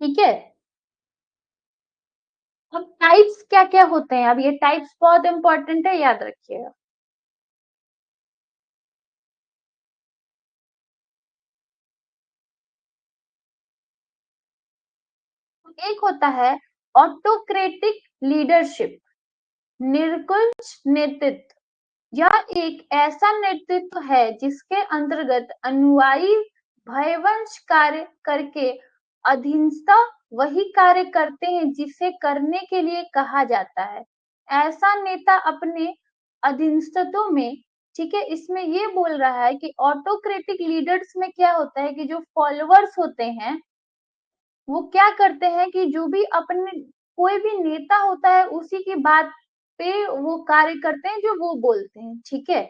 ठीक है। अब टाइप्स क्या क्या होते हैं, अब ये टाइप्स बहुत इंपॉर्टेंट है, याद रखिएगा। एक होता है ऑटोक्रेटिक लीडरशिप, निरकुश नेतृत्व। यह एक ऐसा नेतृत्व है जिसके अंतर्गत अनुयायी भयवंश कार्य करके अधीनस्थ वही कार्य करते हैं जिसे करने के लिए कहा जाता है। ऐसा नेता अपने अधीनस्थों में, ठीक है, इसमें ये बोल रहा है कि ऑटोक्रेटिक लीडर्स में क्या होता है कि जो फॉलोअर्स होते हैं वो क्या करते हैं कि जो भी अपने, कोई भी नेता होता है उसी की बात पे वो कार्य करते हैं जो वो बोलते हैं, ठीक है।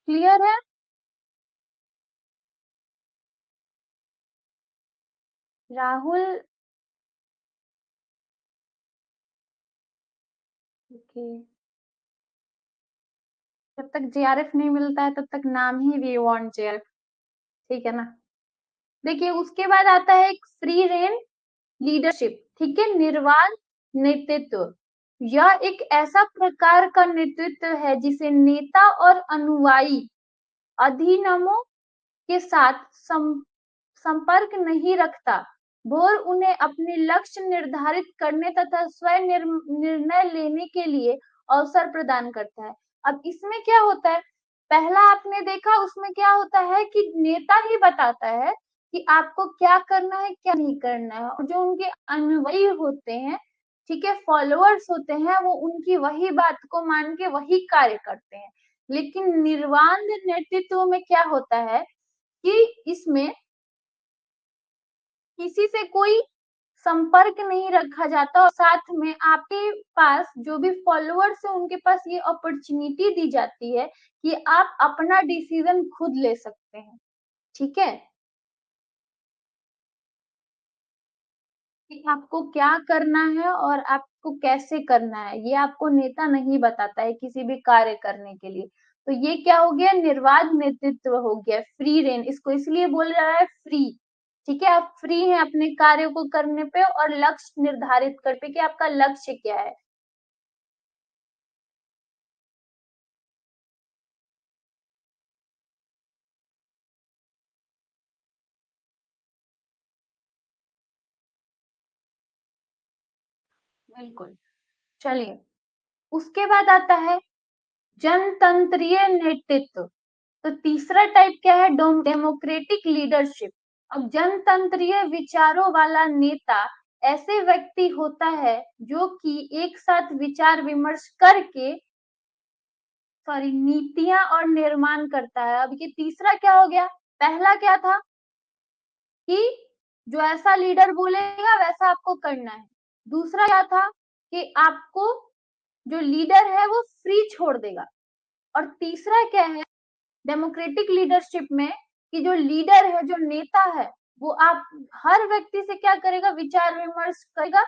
क्लियर है? राहुल, ओके, जब तक जेआरएफ नहीं मिलता है तब तक नाम ही वी वांट जेआरएफ, ठीक है ना। देखिए उसके बाद आता है एक फ्री रेन लीडरशिप, ठीक है, निर्वाण नेतृत्व। यह एक ऐसा प्रकार का नेतृत्व है जिसे नेता और अनुयायी अधिनमों के साथ संपर्क नहीं रखता, वह उन्हें अपने लक्ष्य निर्धारित करने तथा स्वयं निर्णय लेने के लिए अवसर प्रदान करता है। अब इसमें क्या होता है, पहला आपने देखा उसमें क्या होता है कि नेता ही बताता है कि आपको क्या करना है क्या नहीं करना है, और जो उनके अनुयायी होते हैं, ठीक है, फॉलोअर्स होते हैं, वो उनकी वही बात को मान के वही कार्य करते हैं। लेकिन निर्वाण नेतृत्व में क्या होता है कि इसमें किसी से कोई संपर्क नहीं रखा जाता, और साथ में आपके पास जो भी फॉलोअर्स है उनके पास ये अपॉर्चुनिटी दी जाती है कि आप अपना डिसीजन खुद ले सकते हैं, ठीक है, कि आपको क्या करना है और आपको कैसे करना है, ये आपको नेता नहीं बताता है किसी भी कार्य करने के लिए। तो ये क्या हो गया, निर्वाध नेतृत्व हो गया, फ्री रेन, इसको इसलिए बोल रहा है फ्री, ठीक है। आप फ्री हैं अपने कार्य को करने पे और लक्ष्य निर्धारित कर पे कि आपका लक्ष्य क्या है। बिल्कुल। चलिए, उसके बाद आता है जनतंत्रीय नेतृत्व। तो तीसरा टाइप क्या है? Democratic leadership. अब जनतंत्रीय विचारों वाला नेता ऐसे व्यक्ति होता है जो कि एक साथ विचार विमर्श करके नीतियां और निर्माण करता है। अब ये तीसरा क्या हो गया? पहला क्या था कि जो ऐसा लीडर बोलेगा वैसा आपको करना है। दूसरा क्या था कि आपको जो लीडर है वो फ्री छोड़ देगा। और तीसरा क्या है डेमोक्रेटिक लीडरशिप में कि जो लीडर है, जो नेता है, वो आप हर व्यक्ति से क्या करेगा? विचार विमर्श करेगा।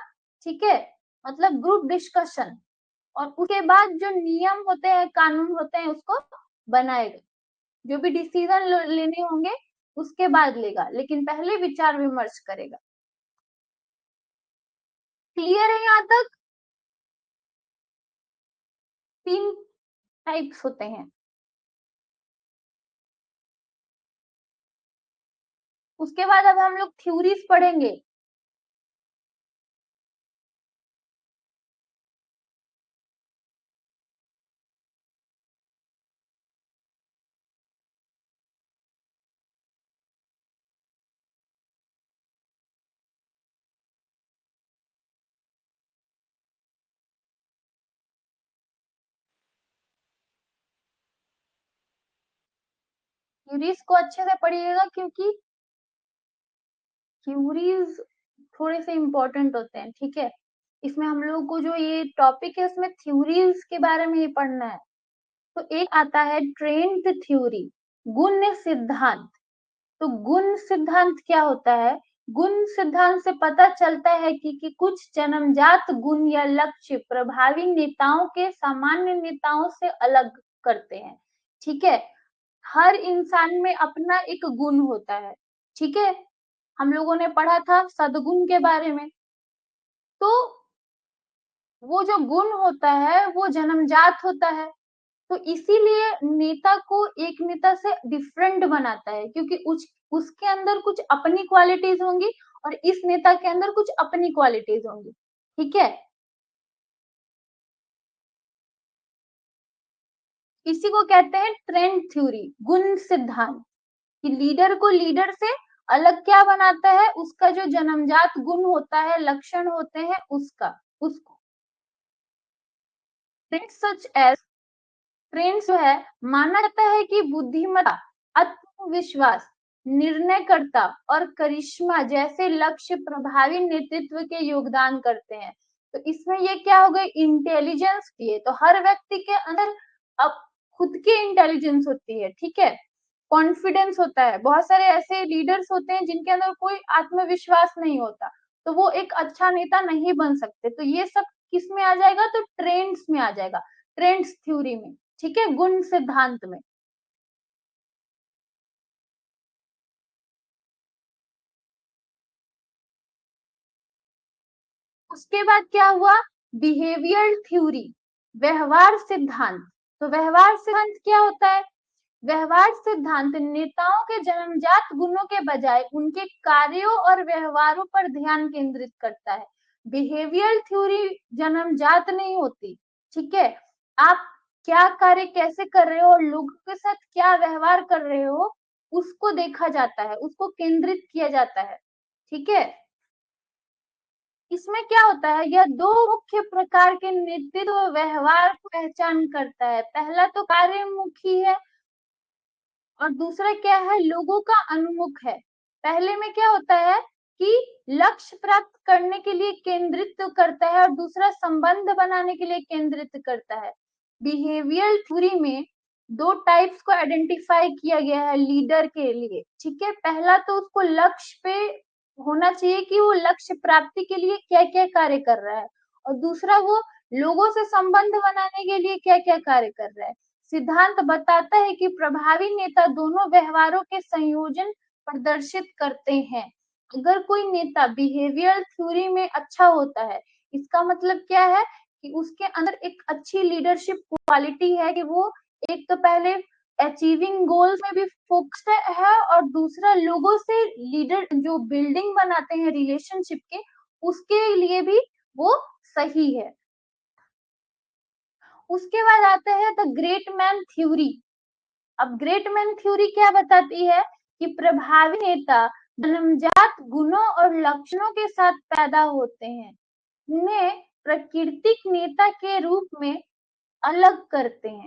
ठीक है, मतलब ग्रुप डिस्कशन। और उसके बाद जो नियम होते हैं, कानून होते हैं, उसको बनाएगा। जो भी डिसीजन लेने होंगे उसके बाद लेगा, लेकिन पहले विचार विमर्श करेगा। क्लियर है यहाँ तक? 3 टाइप्स होते हैं। उसके बाद अब हम लोग थ्योरीज पढ़ेंगे। थ्योरीज को अच्छे से पढ़िएगा क्योंकि थ्योरीज थोड़े से इम्पोर्टेंट होते हैं। ठीक है, इसमें हम लोग को जो ये टॉपिक है उसमें थ्योरीज के बारे में ही पढ़ना है। तो एक आता है ट्रेंड थ्योरी, गुण सिद्धांत। तो गुण सिद्धांत क्या होता है? गुण सिद्धांत से पता चलता है कि कुछ जन्मजात गुण या लक्ष्य प्रभावी नेताओं के सामान्य नेताओं से अलग करते हैं। ठीक है, हर इंसान में अपना एक गुण होता है। ठीक है, हम लोगों ने पढ़ा था सद्गुण के बारे में। तो वो जो गुण होता है वो जन्मजात होता है। तो इसीलिए नेता को एक नेता से डिफरेंट बनाता है, क्योंकि उसके अंदर कुछ अपनी क्वालिटीज होंगी और इस नेता के अंदर कुछ अपनी क्वालिटीज होंगी। ठीक है, इसी को कहते हैं ट्रेंड थ्योरी, गुण सिद्धांत। कि लीडर को लीडर से अलग क्या बनाता है? उसका जो जन्मजात गुण होता है, लक्षण होते हैं, उसको ट्रेंड्स सच एज ट्रेंड्स जो है, माना जाता है कि बुद्धिमत्ता, आत्मविश्वास, निर्णयकर्ता और करिश्मा जैसे लक्ष्य प्रभावी नेतृत्व के योगदान करते हैं। तो इसमें ये क्या हो गई? इंटेलिजेंस की है। तो हर व्यक्ति के अंदर अब खुद की इंटेलिजेंस होती है। ठीक है, कॉन्फिडेंस होता है। बहुत सारे ऐसे लीडर्स होते हैं जिनके अंदर कोई आत्मविश्वास नहीं होता, तो वो एक अच्छा नेता नहीं बन सकते। तो ये सब किस में आ जाएगा? तो ट्रेंड्स में आ जाएगा, ट्रेंड्स थ्योरी में। ठीक है, गुण सिद्धांत में। उसके बाद क्या हुआ? बिहेवियर थ्योरी, व्यवहार सिद्धांत। तो व्यवहार सिद्धांत क्या होता है? व्यवहार सिद्धांत नेताओं के जन्मजात गुणों के बजाय उनके कार्यों और व्यवहारों पर ध्यान केंद्रित करता है। बिहेवियर थ्योरी जन्मजात नहीं होती। ठीक है, आप क्या कार्य कैसे कर रहे हो और लोगों के साथ क्या व्यवहार कर रहे हो, उसको देखा जाता है, उसको केंद्रित किया जाता है। ठीक है, इसमें क्या होता है? यह दो मुख्य प्रकार के नेतृत्व व्यवहार को पहचान करता है। पहला तो कार्यमुखी है और दूसरा क्या है? लोगों का अनुमुख है। पहले में क्या होता है कि लक्ष्य प्राप्त करने के लिए केंद्रित करता है और दूसरा संबंध बनाने के लिए केंद्रित करता है। बिहेवियर थ्योरी में दो टाइप्स को आइडेंटिफाई किया गया है लीडर के लिए। ठीक है, पहला तो उसको लक्ष्य पे होना चाहिए कि वो लक्ष्य प्राप्ति के लिए क्या क्या कार्य कर रहा है, और दूसरा वो लोगों से संबंध बनाने के लिए क्या क्या कार्य कर रहा है। सिद्धांत बताता है कि प्रभावी नेता दोनों व्यवहारों के संयोजन प्रदर्शित करते हैं। अगर कोई नेता बिहेवियर थ्योरी में अच्छा होता है, इसका मतलब क्या है कि उसके अंदर एक अच्छी लीडरशिप क्वालिटी है, कि वो एक तो पहले अचीविंग गोल्स में भी फोकस्ड है और दूसरा लोगों से लीडर जो बिल्डिंग बनाते हैं रिलेशनशिप के, उसके लिए भी वो सही है। उसके बाद आता है द ग्रेट मैन थ्योरी। अब ग्रेट मैन थ्योरी क्या बताती है कि प्रभावी नेता जन्मजात गुणों और लक्षणों के साथ पैदा होते हैं, उन्हें प्राकृतिक नेता के रूप में अलग करते हैं।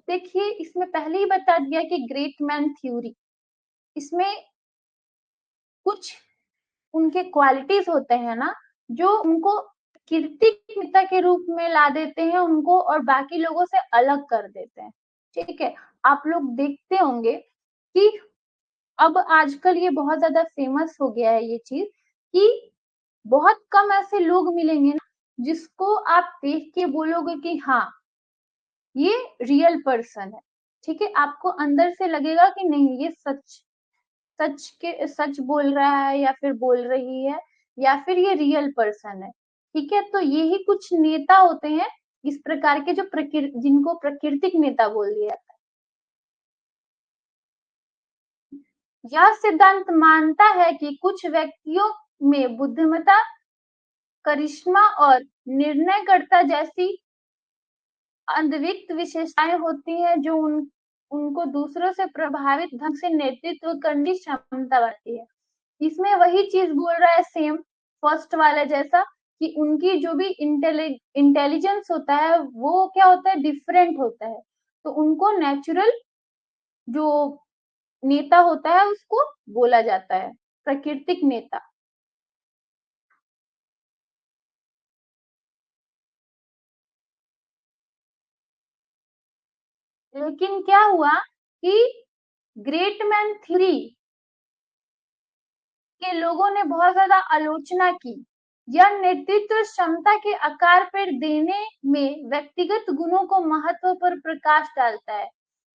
देखिए इसमें पहले ही बता दिया कि ग्रेट मैन थ्योरी, इसमें कुछ उनके क्वालिटीज होते हैं ना, जो उनको प्राकृतिक नेता के रूप में ला देते हैं उनको, और बाकी लोगों से अलग कर देते हैं। ठीक है, आप लोग देखते होंगे कि अब आजकल ये बहुत ज्यादा फेमस हो गया है ये चीज, कि बहुत कम ऐसे लोग मिलेंगे ना जिसको आप देख के बोलोगे कि हाँ ये रियल पर्सन है। ठीक है, आपको अंदर से लगेगा कि नहीं ये सच बोल रहा है या फिर बोल रही है, या फिर ये रियल पर्सन है। ठीक है, तो यही कुछ नेता होते हैं इस प्रकार के जो जिनको प्राकृतिक नेता बोल दिया जाता है। यह सिद्धांत मानता है कि कुछ व्यक्तियों में बुद्धिमत्ता, करिश्मा और निर्णयकर्ता जैसी अद्वितीय विशेषताएं होती हैं जो उनको दूसरों से प्रभावित ढंग से नेतृत्व करने की क्षमता बढ़ती है। इसमें वही चीज बोल रहा है सेम फर्स्ट वाला जैसा, कि उनकी जो भी इंटेलिजेंस होता है वो क्या होता है, डिफरेंट होता है। तो उनको नेचुरल जो नेता होता है उसको बोला जाता है प्राकृतिक नेता। लेकिन क्या हुआ कि ग्रेट मैन थ्योरी के लोगों ने बहुत ज्यादा आलोचना की। यह नेतृत्व क्षमता के आकार पर देने में व्यक्तिगत गुणों को महत्व पर प्रकाश डालता है।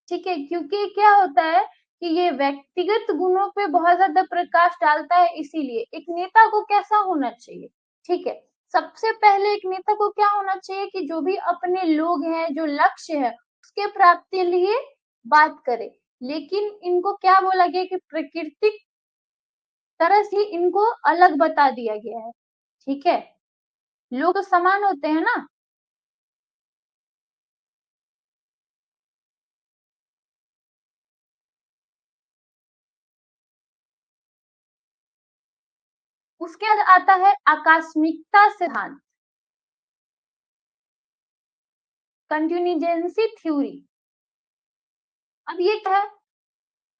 ठीक है, क्योंकि क्या होता है कि ये व्यक्तिगत गुणों पे बहुत ज्यादा प्रकाश डालता है, इसीलिए एक नेता को कैसा होना चाहिए। ठीक है, सबसे पहले एक नेता को क्या होना चाहिए कि जो भी अपने लोग हैं, जो लक्ष्य है उसके प्राप्ति लिए बात करे। लेकिन इनको क्या बोला गया कि प्राकृतिक तरह से इनको अलग बता दिया गया है। ठीक है, लोग तो समान होते हैं ना। उसके बाद आता है आकस्मिकता सिद्धांत, कंटिन्यूजेंसी थ्योरी। अब ये क्या है,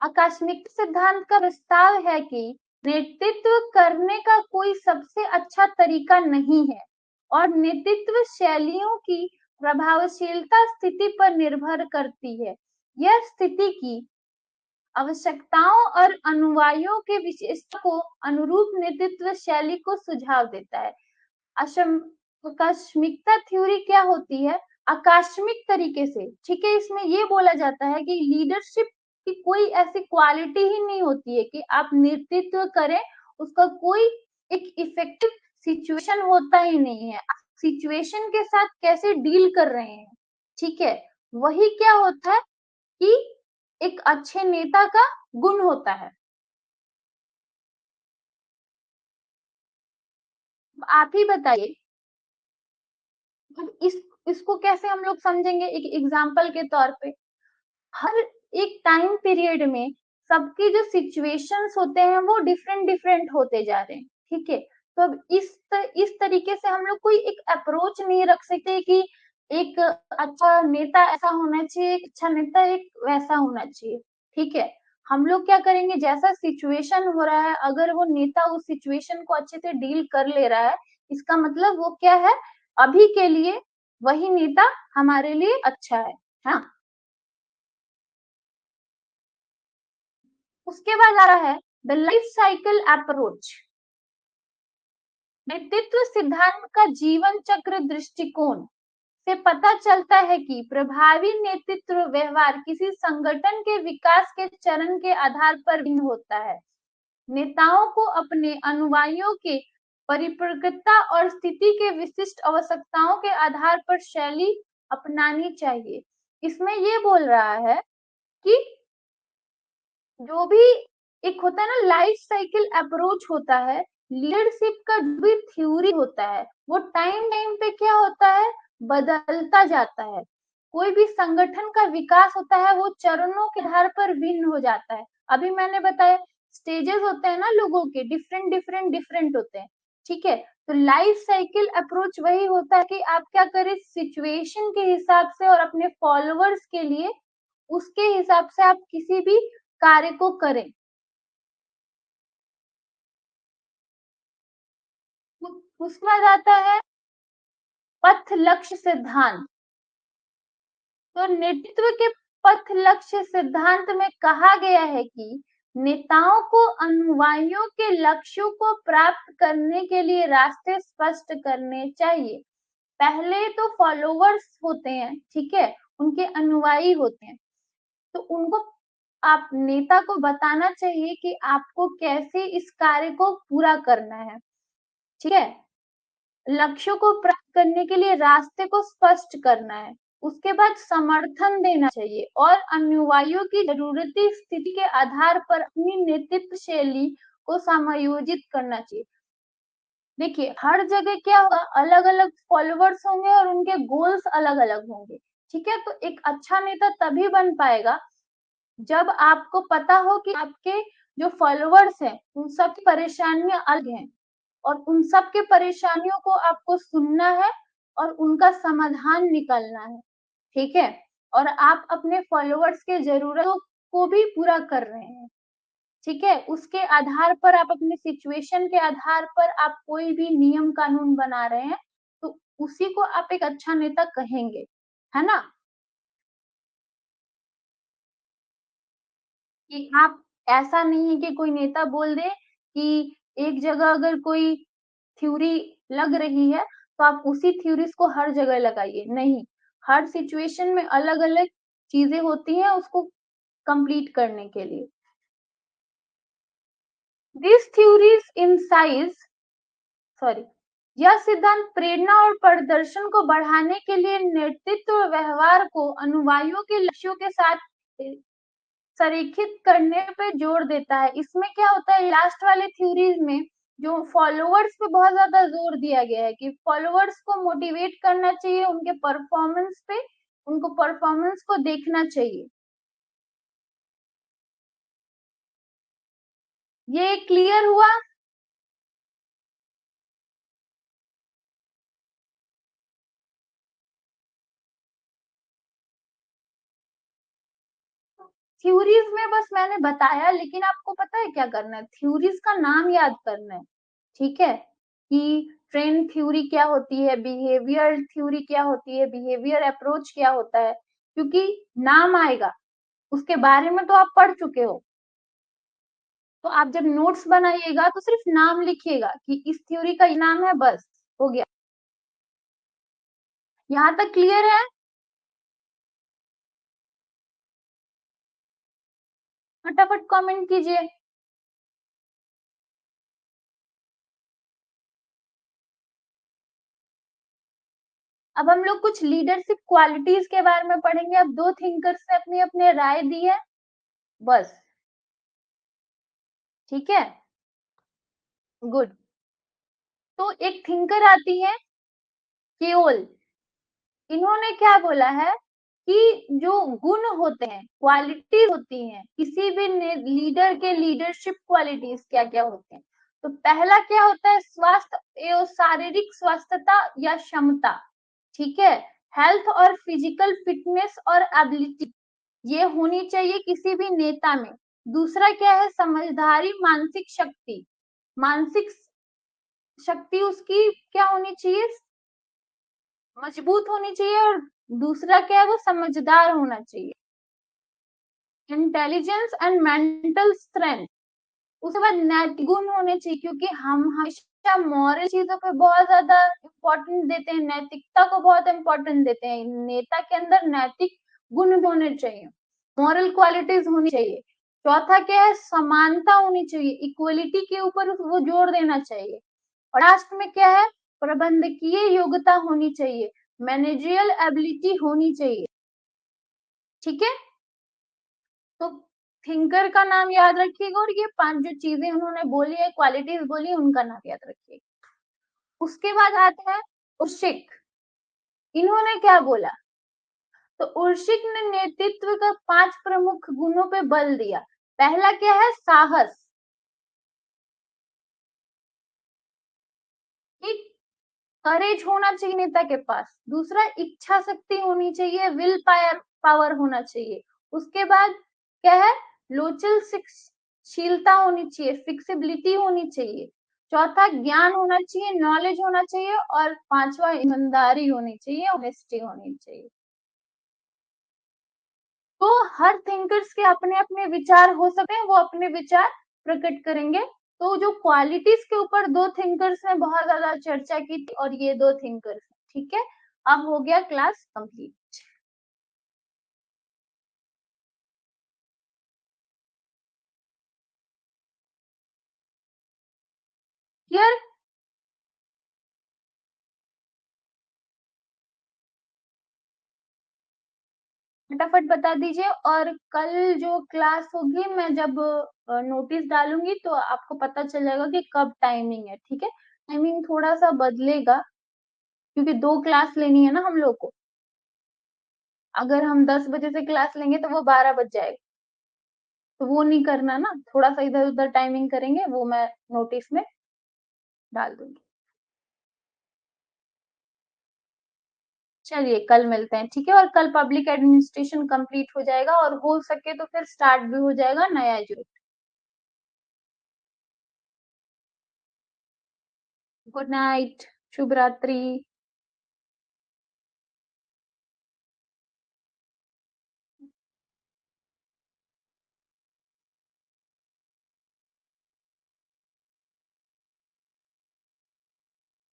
आकस्मिक सिद्धांत का प्रस्ताव है कि नेतृत्व करने का कोई सबसे अच्छा तरीका नहीं है और नेतृत्व शैलियों की प्रभावशीलता स्थिति पर निर्भर करती है। यह स्थिति की आवश्यकताओं और अनुयायियों के विशेषता को अनुरूप नेतृत्व शैली को सुझाव देता है। आकस्मिकता थ्योरी क्या होती है, आकस्मिक तरीके से। ठीक है, इसमें ये बोला जाता है कि लीडरशिप की कोई ऐसी क्वालिटी ही नहीं होती है कि आप नेतृत्व करें, उसका कोई एक इफेक्टिव सिचुएशन होता ही नहीं है। सिचुएशन के साथ कैसे डील कर रहे हैं। ठीक है, वही क्या होता है कि एक अच्छे नेता का गुण होता है। आप ही बताइए, इस इसको कैसे हम लोग समझेंगे एक एग्जाम्पल के तौर पे। हर एक टाइम पीरियड में सबके जो सिचुएशंस होते हैं वो डिफरेंट डिफरेंट होते जा रहे हैं। ठीक है, तो अब इस तरीके से हम लोग कोई एक अप्रोच नहीं रख सकते कि एक अच्छा नेता ऐसा होना चाहिए, एक अच्छा नेता एक वैसा होना चाहिए। ठीक है, हम लोग क्या करेंगे, जैसा सिचुएशन हो रहा है, अगर वो नेता उस सिचुएशन को अच्छे से डील कर ले रहा है, इसका मतलब वो क्या है, अभी के लिए वही नेता हमारे लिए अच्छा है। हाँ, उसके बाद आ रहा है द लाइफ साइकिल अप्रोच, नेतृत्व सिद्धांत का जीवन चक्र दृष्टिकोण से पता चलता है कि प्रभावी नेतृत्व व्यवहार किसी संगठन के विकास के चरण के आधार पर भिन्न होता है। नेताओं को अपने अनुयायियों के परिपक्वता और स्थिति के विशिष्ट आवश्यकताओं के आधार पर शैली अपनानी चाहिए। इसमें ये बोल रहा है कि जो भी एक होता है ना लाइफ साइकिल अप्रोच होता है, लीडरशिप का जो भी थ्योरी होता है वो टाइम टाइम पे क्या होता है, बदलता जाता है। कोई भी संगठन का विकास होता है वो चरणों के आधार पर भिन्न हो जाता है। अभी मैंने बताया स्टेजेस होते हैं ना लोगों के, डिफरेंट डिफरेंट डिफरेंट होते हैं, ठीक है। तो लाइफ साइकिल अप्रोच वही होता है कि आप क्या करें, सिचुएशन के हिसाब से और अपने फॉलोअर्स के लिए उसके हिसाब से आप किसी भी कार्य को करें। उसके बाद आता है पथ लक्ष्य सिद्धांत। तो नेतृत्व के पथ लक्ष्य सिद्धांत में कहा गया है कि नेताओं को अनुयायियों के लक्ष्यों को प्राप्त करने के लिए रास्ते स्पष्ट करने चाहिए। पहले तो फॉलोवर्स होते हैं, ठीक है, उनके अनुयायी होते हैं, तो उनको आप नेता को बताना चाहिए कि आपको कैसे इस कार्य को पूरा करना है, ठीक है। लक्ष्यों को प्राप्त करने के लिए रास्ते को स्पष्ट करना है। उसके बाद समर्थन देना चाहिए और अनुयायियों की जरूरती स्थिति के आधार पर अपनी नेतृत्व शैली को समायोजित करना चाहिए। देखिए हर जगह क्या होगा, अलग अलग फॉलोवर्स होंगे और उनके गोल्स अलग अलग होंगे, ठीक है। तो एक अच्छा नेता तभी बन पाएगा जब आपको पता हो कि आपके जो फॉलोवर्स हैं उन सब की परेशानियां अलग हैं और उन सब के परेशानियों को आपको सुनना है और उनका समाधान निकालना है, ठीक है। और आप अपने फॉलोवर्स के जरूरतों को भी पूरा कर रहे हैं, ठीक है। उसके आधार पर आप अपने सिचुएशन के आधार पर आप कोई भी नियम कानून बना रहे हैं, तो उसी को आप एक अच्छा नेता कहेंगे, है ना। कि आप, ऐसा नहीं है कि कोई नेता बोल दे कि एक जगह अगर कोई थ्योरी लग रही है तो आप उसी थ्योरीज को हर जगह लगाइए, नहीं। हर सिचुएशन में अलग अलग चीजें होती हैं उसको कंप्लीट करने के लिए। दिस थ्योरीज इनसाइज, सॉरी, यह सिद्धांत प्रेरणा और प्रदर्शन को बढ़ाने के लिए नेतृत्व व्यवहार को अनुयायियों के लक्ष्यों के साथ संरेखित करने पे जोर देता है। इसमें क्या होता है, लास्ट वाले थ्योरीज में जो फॉलोवर्स पे बहुत ज्यादा जोर दिया गया है कि फॉलोवर्स को मोटिवेट करना चाहिए, उनके परफॉर्मेंस पे, उनको परफॉर्मेंस को देखना चाहिए। ये क्लियर हुआ। थ्योरीज में बस मैंने बताया, लेकिन आपको पता है क्या करना है, थ्योरीज का नाम याद करना है, ठीक है। कि ट्रेंड थ्योरी क्या होती है, बिहेवियर थ्योरी क्या होती है, बिहेवियर अप्रोच क्या होता है, क्योंकि नाम आएगा उसके बारे में तो आप पढ़ चुके हो। तो आप जब नोट्स बनाइएगा तो सिर्फ नाम लिखिएगा कि इस थ्योरी का ये नाम है, बस हो गया। यहाँ तक क्लियर है। फटाफट कमेंट कीजिए। अब हम लोग कुछ लीडरशिप क्वालिटीज के बारे में पढ़ेंगे। अब दो थिंकर्स ने अपनी अपनी राय दी है, बस, ठीक है, गुड। तो एक थिंकर आती है केओल, इन्होंने क्या बोला है कि जो गुण होते हैं, क्वालिटी होती हैं किसी भी लीडर के, लीडरशिप क्वालिटीज क्या क्या होते हैं। तो पहला क्या होता है, स्वास्थ्य एवं शारीरिक स्वस्थता या क्षमता, ठीक है। हेल्थ और फिजिकल फिटनेस और एबिलिटी, ये होनी चाहिए किसी भी नेता में। दूसरा क्या है, समझदारी, मानसिक शक्ति, मानसिक शक्ति उसकी क्या होनी चाहिए, मजबूत होनी चाहिए। और दूसरा क्या है, वो समझदार होना चाहिए। Intelligence and mental strength. उसके बाद नैतिक गुण होने चाहिए, क्योंकि हम हमेशा मॉरल चीजों पे बहुत ज्यादा इम्पोर्टेंस देते हैं, नैतिकता को बहुत इम्पोर्टेंस देते हैं। नेता के अंदर नैतिक गुण भी होने चाहिए, मॉरल क्वालिटीज होनी चाहिए। चौथा क्या है, समानता होनी चाहिए, इक्वलिटी के ऊपर वो जोर देना चाहिए। और लास्ट में क्या है, प्रबंधकीय योग्यता होनी चाहिए, मैनेजरियल एबिलिटी होनी चाहिए, ठीक है। तो थिंकर का नाम याद रखिएगा और ये 5 जो चीजें उन्होंने बोली है, क्वालिटीज बोली है, उनका नाम याद रखिएगा। उसके बाद आता है उर्शिक। इन्होंने क्या बोला? तो उर्शिक ने नेतृत्व का 5 प्रमुख गुणों पे बल दिया। पहला क्या है? साहस। एक करेज होना चाहिए नेता के पास। दूसरा, इच्छा शक्ति होनी चाहिए, विल पावर होना चाहिए। उसके बाद क्या है? लोचनशीलता होनी चाहिए, फिक्सिबिलिटी होनी चाहिए। चौथा, ज्ञान होना चाहिए, नॉलेज होना चाहिए। और पांचवा, ईमानदारी होनी चाहिए, ऑनेस्टी होनी चाहिए। तो हर थिंकर्स के अपने अपने विचार हो सकते हैं, वो अपने विचार प्रकट करेंगे। तो जो क्वालिटीज के ऊपर 2 थिंकर्स ने बहुत ज्यादा चर्चा की थी और ये 2 थिंकर्स, ठीक है। अब हो गया क्लास कंप्लीट। क्लियर? फटाफट बता दीजिए। और कल जो क्लास होगी, मैं जब नोटिस डालूंगी तो आपको पता चल जाएगा कि कब टाइमिंग है, ठीक है। टाइमिंग थोड़ा सा बदलेगा क्योंकि 2 क्लास लेनी है ना हम लोग को। अगर हम 10 बजे से क्लास लेंगे तो वो 12 बज जाएगा, तो वो नहीं करना ना। थोड़ा सा इधर उधर टाइमिंग करेंगे, वो मैं नोटिस में डाल दूंगी। चलिए कल मिलते हैं, ठीक है। और कल पब्लिक एडमिनिस्ट्रेशन कंप्लीट हो जाएगा और हो सके तो फिर स्टार्ट भी हो जाएगा नया यूनिट। गुड नाइट, शुभ रात्रि।